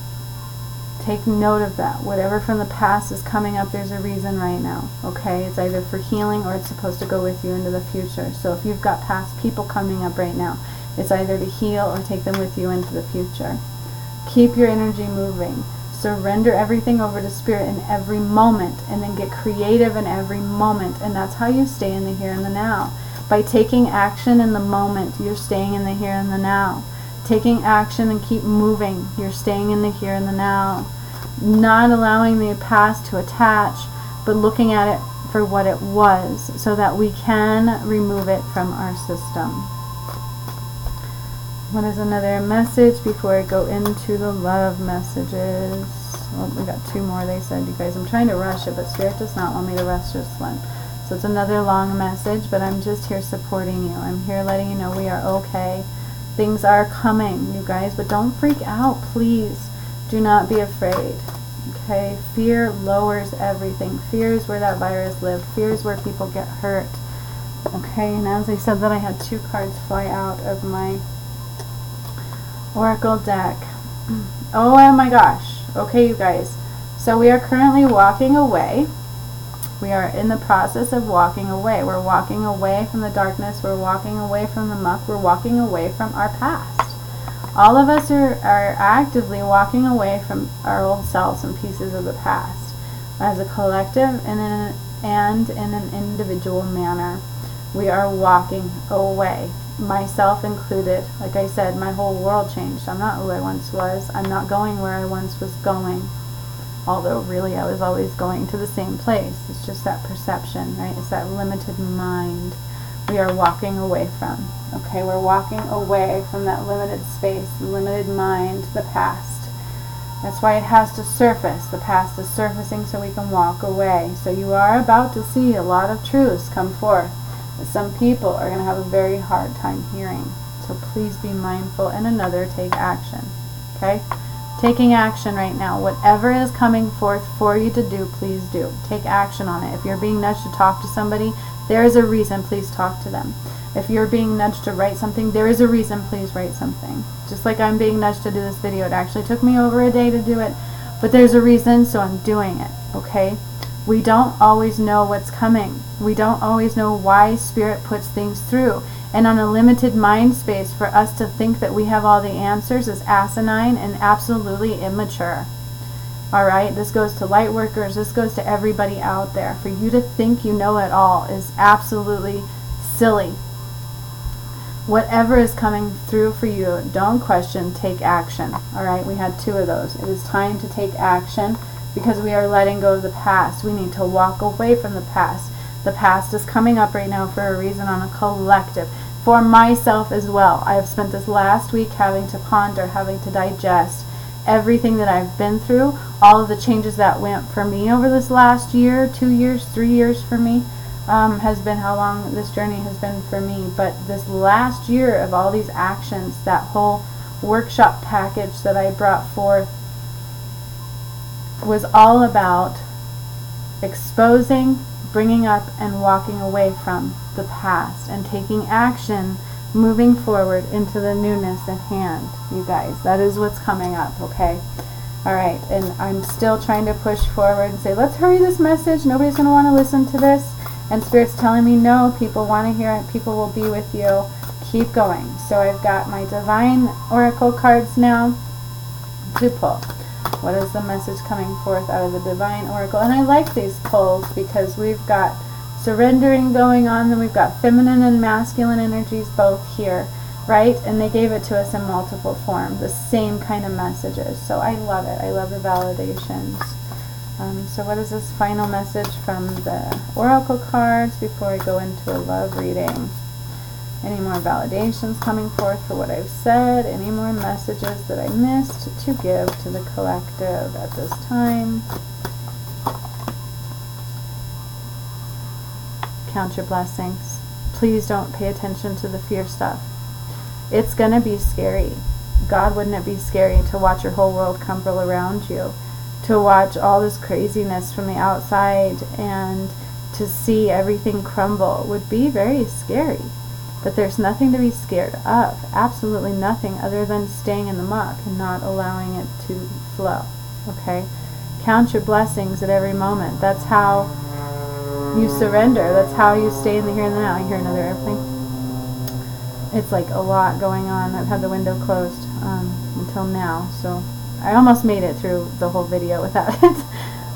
take note of that. Whatever from the past is coming up, there's a reason right now. Okay? It's either for healing or it's supposed to go with you into the future. So if you've got past people coming up right now, it's either to heal or take them with you into the future. Keep your energy moving. Surrender everything over to Spirit in every moment, and then get creative in every moment. And that's how you stay in the here and the now. By taking action in the moment, you're staying in the here and the now. Taking action and keep moving, you're staying in the here and the now. not allowing the past to attach, but looking at it for what it was so that we can remove it from our system. What is another message before I go into the love messages? Well, we got 2 more, they said, you guys. I'm trying to rush it, but Spirit does not want me to rush this one. So it's another long message, but I'm just here supporting you. I'm here letting you know we are okay. Things are coming, you guys, but don't freak out, please. Do not be afraid. Okay, fear lowers everything. Fear is where that virus lives. Fear is where people get hurt. Okay, and as I said that, I had 2 cards fly out of my Oracle deck. Oh my gosh. Okay, you guys. So we are currently walking away. We are in the process of walking away. We're walking away from the darkness. We're walking away from the muck. We're walking away from our past. All of us are actively walking away from our old selves and pieces of the past as a collective and in an individual manner. We are walking away, myself included. Like I said, my whole world changed. I'm not who I once was. I'm not going where I once was going. Although really I was always going to the same place. It's just that perception, right? It's that limited mind we are walking away from. Okay, we're walking away from that limited space, limited mind, the past. That's why it has to surface. The past is surfacing so we can walk away. So you are about to see a lot of truths come forth that some people are going to have a very hard time hearing. So please be mindful. And another, take action. Okay? Taking action right now. Whatever is coming forth for you to do, please do. Take action on it. If you're being nudged to talk to somebody, there is a reason, please talk to them. If you're being nudged to write something, there is a reason, please write something. Just like I'm being nudged to do this video. It actually took me over a day to do it, but there's a reason, so I'm doing it, okay? We don't always know what's coming. We don't always know why Spirit puts things through. And on a limited mind space, for us to think that we have all the answers is asinine and absolutely immature. Alright, this goes to light workers, this goes to everybody out there. For you to think you know it all is absolutely silly. Whatever is coming through for you, don't question, take action. Alright, we had 2 of those. It is time to take action because we are letting go of the past. We need to walk away from the past. The past is coming up right now for a reason on a collective. For myself as well. I have spent this last week having to ponder, having to digest everything that I've been through, all of the changes that went for me over this last year, 2 years, 3 years for me, has been how long this journey has been for me. But this last year of all these actions, that whole workshop package that I brought forth was all about exposing, bringing up, and walking away from the past and taking action, moving forward into the newness at hand, you guys. That is what's coming up, okay? Alright, and I'm still trying to push forward and say, let's hurry this message. Nobody's going to want to listen to this. And Spirit's telling me, no, people want to hear it. People will be with you. Keep going. So I've got my Divine Oracle cards now to pull. What is the message coming forth out of the Divine Oracle? And I like these pulls because we've got surrendering going on, then we've got feminine and masculine energies both here, right? And they gave it to us in multiple forms, the same kind of messages. So I love it. I love the validations. So what is this final message from the Oracle cards before I go into a love reading? Any more validations coming forth for what I've said? Any more messages that I missed to give to the collective at this time? Count your blessings. Please don't pay attention to the fear stuff. It's going to be scary. God, wouldn't it be scary to watch your whole world crumble around you? To watch all this craziness from the outside and to see everything crumble would be very scary. But there's nothing to be scared of. Absolutely nothing other than staying in the muck and not allowing it to flow. Okay? Count your blessings at every moment. That's how you surrender. That's how you stay in the here and the now. I hear another airplane. It's like a lot going on. I've had the window closed until now, so I almost made it through the whole video without it.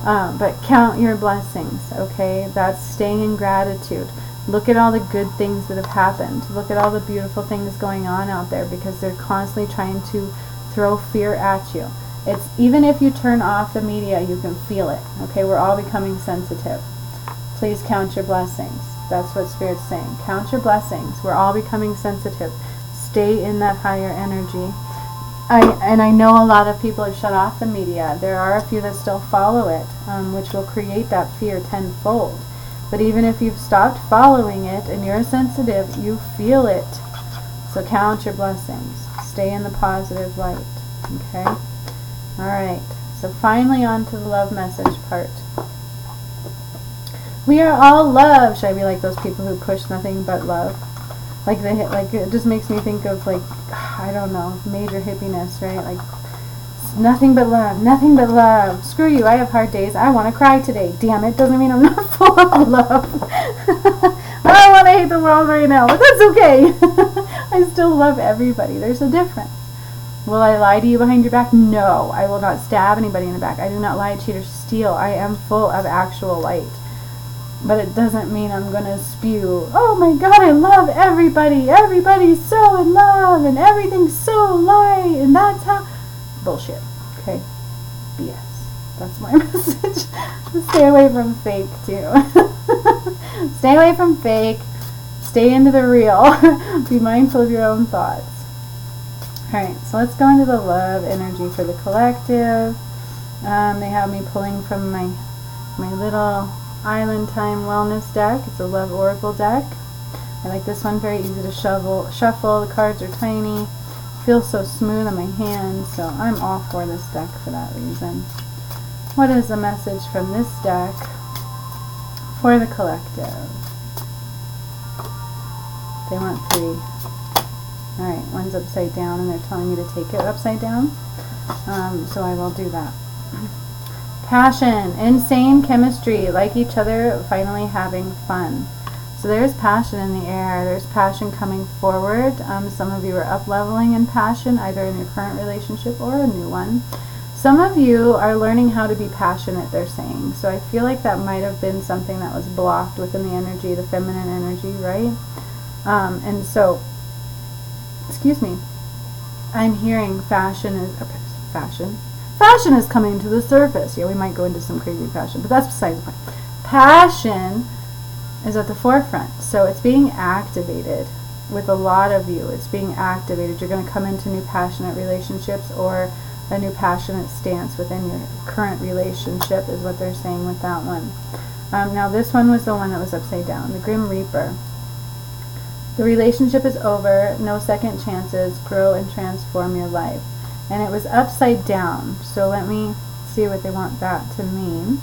But count your blessings, okay? That's staying in gratitude. Look at all the good things that have happened. Look at all the beautiful things going on out there because they're constantly trying to throw fear at you. It's even if you turn off the media, you can feel it. Okay, we're all becoming sensitive. Please count your blessings. That's what Spirit's saying. Count your blessings. We're all becoming sensitive. Stay in that higher energy. I know a lot of people have shut off the media. There are a few that still follow it, which will create that fear tenfold. But even if you've stopped following it and you're sensitive, you feel it. So count your blessings. Stay in the positive light. Okay? Alright. So finally on to the love message part. We are all love. Should I be like those people who push nothing but love? Like it just makes me think of, like, I don't know, major hippiness, right? Like, nothing but love, nothing but love. Screw you, I have hard days. I want to cry today. Damn it, doesn't mean I'm not full of love. I want to hate the world right now, but that's okay. I still love everybody. There's a difference. Will I lie to you behind your back? No, I will not stab anybody in the back. I do not lie, cheat, or steal. I am full of actual light. But it doesn't mean I'm going to spew, oh my God, I love everybody. Everybody's so in love and everything's so light and that's how. Bullshit. Okay? BS. That's my message. Stay away from fake too. Stay away from fake. Stay into the real. Be mindful of your own thoughts. Alright, so let's go into the love energy for the collective. They have me pulling from my little Island Time Wellness deck. It's a Love Oracle deck. I like this one, very easy to shuffle. The cards are tiny. Feels so smooth on my hands, so I'm all for this deck for that reason. What is the message from this deck for the collective? They want 3. Alright, one's upside down and they're telling me to take it upside down. So I will do that. Passion, insane chemistry, like each other, finally having fun. So there's passion in the air. There's passion coming forward. Some of you are up-leveling in passion, either in your current relationship or a new one. Some of you are learning how to be passionate, they're saying. So I feel like that might have been something that was blocked within the energy, the feminine energy, right? And so, excuse me, I'm hearing fashion is coming to the surface. Yeah, we might go into some crazy passion, but that's besides the point. Passion is at the forefront, so it's being activated with a lot of you. It's being activated. You're going to come into new passionate relationships or a new passionate stance within your current relationship is what they're saying with that one. Now this one was the one that was upside down, the Grim Reaper. The relationship is over, no second chances, grow and transform your life. And it was upside down, so let me see what they want that to mean.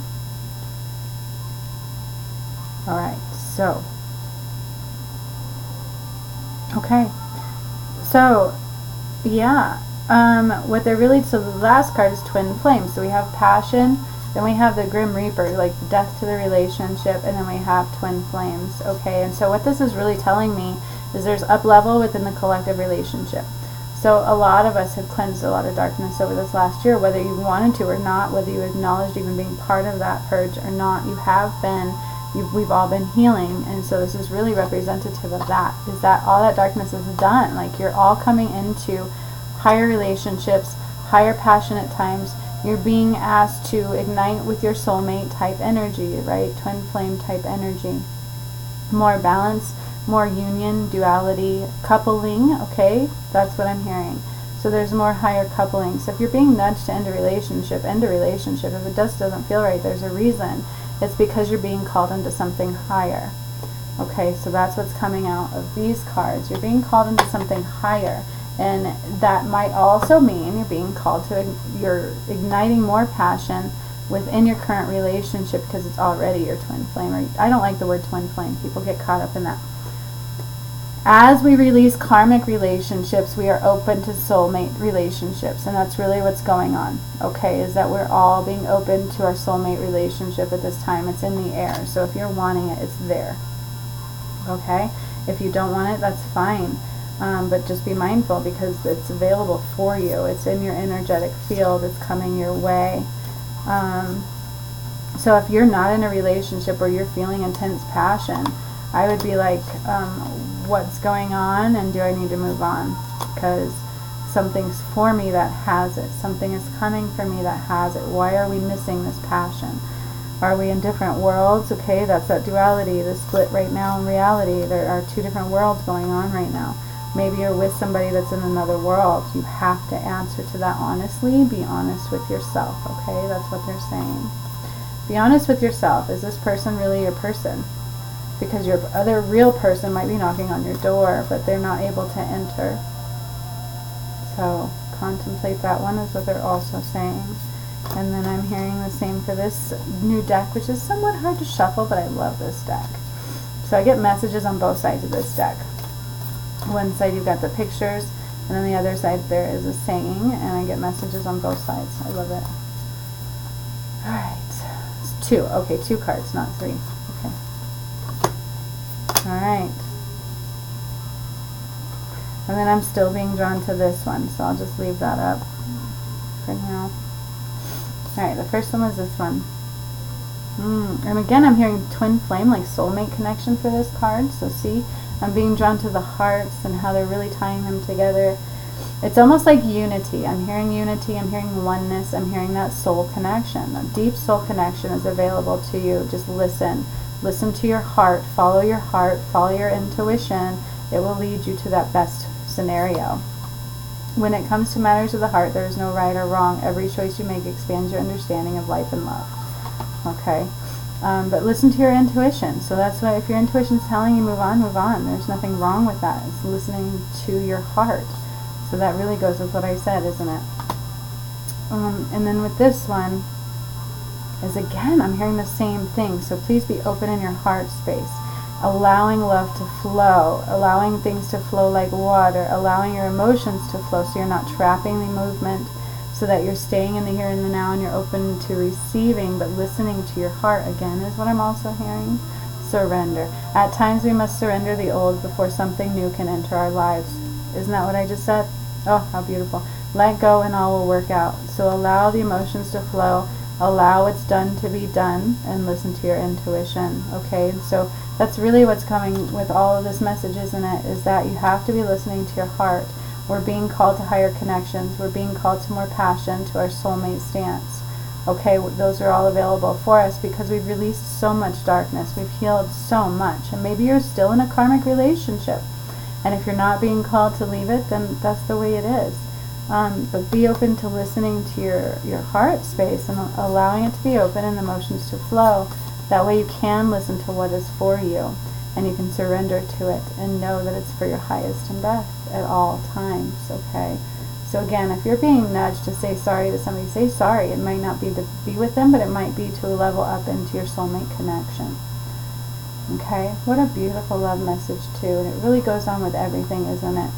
Alright, so, okay, so, yeah, what they're really, so the last card is Twin Flames. So we have passion, then we have the Grim Reaper, like death to the relationship, and then we have Twin Flames, okay? And so what this is really telling me is there's up level within the collective relationship. So a lot of us have cleansed a lot of darkness over this last year, whether you wanted to or not, whether you acknowledged even being part of that purge or not, you have been. We've all been healing, and so this is really representative of that, is that all that darkness is done. Like, you're all coming into higher relationships, higher passionate times. You're being asked to ignite with your soulmate type energy, right? Twin flame type energy. More balance, more union, duality, coupling, okay? That's what I'm hearing. So there's more higher coupling. So if you're being nudged to end a relationship. If it just doesn't feel right, there's a reason. It's because you're being called into something higher. Okay, so that's what's coming out of these cards. You're being called into something higher. And that might also mean you're being called to, you're igniting more passion within your current relationship because it's already your twin flame. Or, I don't like the word twin flame. People get caught up in that. As we release karmic relationships, we are open to soulmate relationships, and that's really what's going on, okay, is that we're all being open to our soulmate relationship at this time. It's in the air, so if you're wanting it, it's there, okay? If you don't want it, that's fine, but just be mindful because it's available for you. It's in your energetic field. It's coming your way. So if you're not in a relationship or you're feeling intense passion, I would be like, what's going on and do I need to move on? Because something's for me that has it. Something is coming for me that has it. Why are we missing this passion? Are we in different worlds? Okay, that's that duality, the split right now in reality. There are two different worlds going on right now. Maybe you're with somebody that's in another world. You have to answer to that honestly. Be honest with yourself, okay? That's what they're saying. Be honest with yourself. Is this person really your person? Because your other real person might be knocking on your door, but they're not able to enter. So contemplate that one, is what they're also saying. And then I'm hearing the same for this new deck, which is somewhat hard to shuffle, but I love this deck. So I get messages on both sides of this deck. One side you've got the pictures, and on the other side there is a saying, and I get messages on both sides. I love it. Alright. It's 2. Okay, 2 cards, not 3. Okay. Alright. And then I'm still being drawn to this one, so I'll just leave that up for now. Alright, the first one was this one. And again, I'm hearing twin flame, like soulmate connection for this card. So see, I'm being drawn to the hearts and how they're really tying them together. It's almost like unity. I'm hearing unity, I'm hearing oneness, I'm hearing that soul connection. That deep soul connection is available to you. Just listen. Listen to your heart, follow your intuition. It will lead you to that best scenario. When it comes to matters of the heart, there is no right or wrong. Every choice you make expands your understanding of life and love. Okay? But listen to your intuition. So that's why if your intuition is telling you move on, move on. There's nothing wrong with that. It's listening to your heart. So that really goes with what I said, isn't it? And then with this one, is again, I'm hearing the same thing. So please be open in your heart space. Allowing love to flow, allowing things to flow like water, allowing your emotions to flow so you're not trapping the movement, so that you're staying in the here and the now and you're open to receiving, but listening to your heart again is what I'm also hearing. Surrender. At times we must surrender the old before something new can enter our lives. Isn't that what I just said? Oh, how beautiful. Let go and all will work out. So allow the emotions to flow, allow what's done to be done, and listen to your intuition. Okay, so that's really what's coming with all of this message, isn't it? Is that you have to be listening to your heart. We're being called to higher connections. We're being called to more passion, to our soulmate stance. Okay, those are all available for us because we've released so much darkness. We've healed so much. And maybe you're still in a karmic relationship. And if you're not being called to leave it, then that's the way it is. But be open to listening to your heart space and allowing it to be open and emotions to flow. That way you can listen to what is for you. And you can surrender to it and know that it's for your highest and best at all times, okay? So again, if you're being nudged to say sorry to somebody, say sorry. It might not be to be with them, but it might be to level up into your soulmate connection. Okay? What a beautiful love message, too. And it really goes on with everything, isn't it?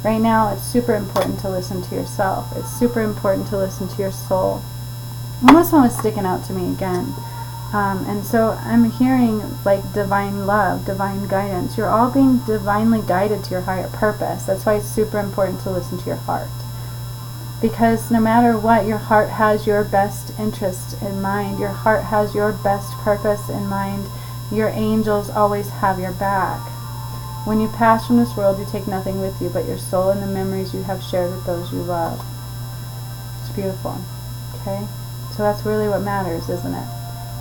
Right now, it's super important to listen to yourself. It's super important to listen to your soul. And this one was sticking out to me again. And so I'm hearing like divine love, divine guidance. You're all being divinely guided to your higher purpose. That's why it's super important to listen to your heart. Because no matter what, your heart has your best interest in mind. Your heart has your best purpose in mind. Your angels always have your back. When you pass from this world, you take nothing with you but your soul and the memories you have shared with those you love. It's beautiful. Okay? So that's really what matters, isn't it?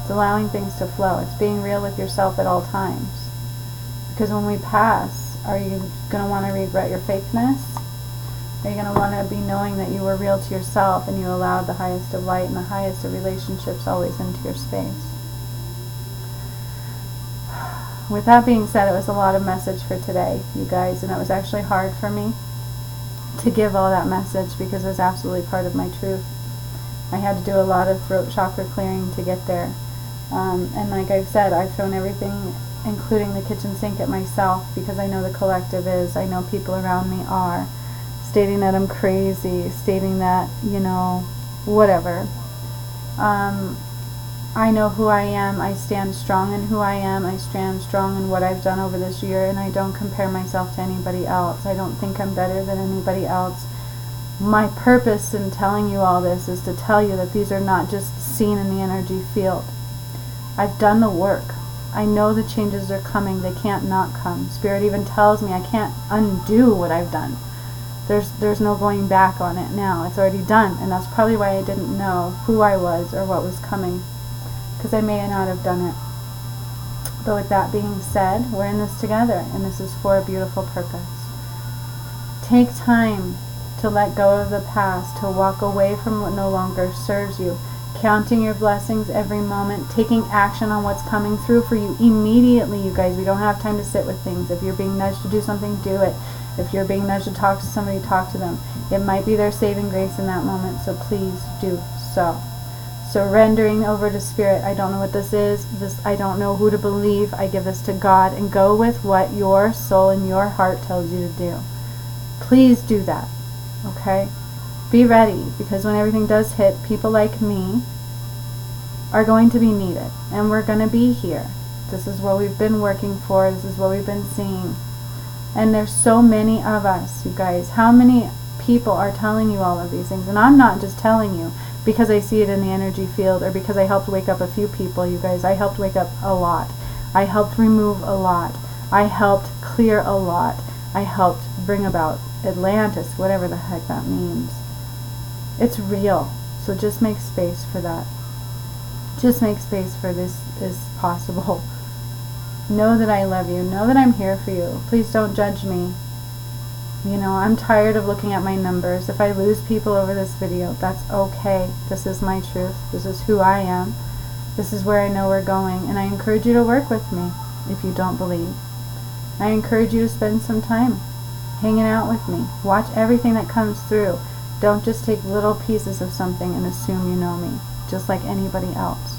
It's allowing things to flow. It's being real with yourself at all times. Because when we pass, are you going to want to regret your fakeness? Are you going to want to be knowing that you were real to yourself and you allowed the highest of light and the highest of relationships always into your space? With that being said, it was a lot of message for today, you guys, and it was actually hard for me to give all that message because it was absolutely part of my truth. I had to do a lot of throat chakra clearing to get there. And like I've said, I've thrown everything, including the kitchen sink, at myself because I know the collective is. I know people around me are. Stating that I'm crazy, stating that, you know, whatever. I know who I am. I stand strong in who I am. I stand strong in what I've done over this year, and I don't compare myself to anybody else. I don't think I'm better than anybody else. My purpose in telling you all this is to tell you that these are not just seen in the energy field. I've done the work. I know the changes are coming. They can't not come. Spirit even tells me I can't undo what I've done. There's no going back on it now. It's already done. And that's probably why I didn't know who I was or what was coming, because I may not have done it. But with that being said, we're in this together, and this is for a beautiful purpose. Take time to let go of the past, to walk away from what no longer serves you, counting your blessings every moment, taking action on what's coming through for you immediately, you guys. We don't have time to sit with things. If you're being nudged to do something, do it. If you're being nudged to talk to somebody, talk to them. It might be their saving grace in that moment, so please do so. Surrendering over to Spirit. I don't know what this is. I don't know who to believe. I give this to God, and go with what your soul and your heart tells you to do. Please do that. Okay? Be ready, because when everything does hit, people like me are going to be needed, and we're going to be here. This is what we've been working for. This is what we've been seeing. And there's so many of us, you guys. How many people are telling you all of these things? And I'm not just telling you because I see it in the energy field, or because I helped wake up a few people, you guys. I helped wake up a lot. I helped remove a lot. I helped clear a lot. I helped bring about Atlantis, whatever the heck that means. It's real. So just make space for that. Just make space for this is possible. Know that I love you. Know that I'm here for you. Please don't judge me. You know, I'm tired of looking at my numbers. If I lose people over this video, that's okay. This is my truth. This is who I am. This is where I know we're going. And I encourage you to work with me if you don't believe. I encourage you to spend some time hanging out with me. Watch everything that comes through. Don't just take little pieces of something and assume you know me, just like anybody else.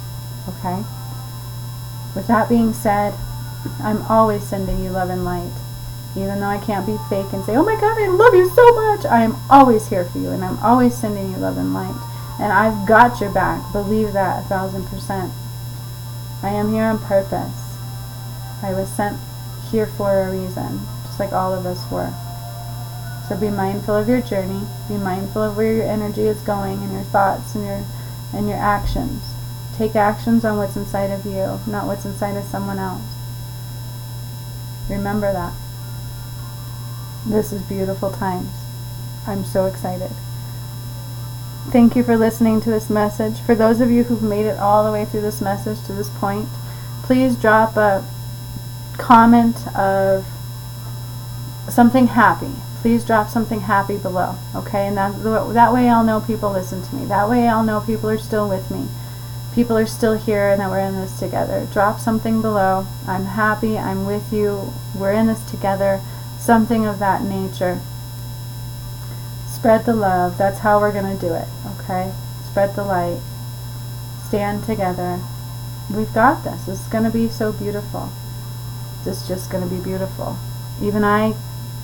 Okay? With that being said, I'm always sending you love and light. Even though I can't be fake and say, oh my God, I love you so much. I am always here for you, and I'm always sending you love and light. And I've got your back. Believe that 1,000%. I am here on purpose. I was sent here for a reason, just like all of us were. So be mindful of your journey. Be mindful of where your energy is going, and your thoughts and your actions. Take actions on what's inside of you, not what's inside of someone else. Remember that. This is beautiful times. I'm so excited. Thank you for listening to this message. For those of you who've made it all the way through this message to this point, please drop a comment of something happy. Please drop something happy below, okay? And that way I'll know people listen to me. That way I'll know people are still with me. People are still here, and that we're in this together. Drop something below. I'm happy. I'm with you. We're in this together. Something of that nature. Spread the love. That's how we're going to do it, okay? Spread the light. Stand together. We've got this. This is going to be so beautiful. This is just going to be beautiful. Even I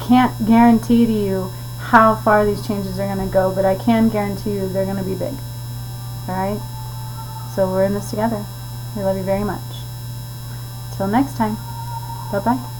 can't guarantee to you how far these changes are going to go, but I can guarantee you they're going to be big. Alright? So we're in this together. We love you very much. Till next time. Bye-bye.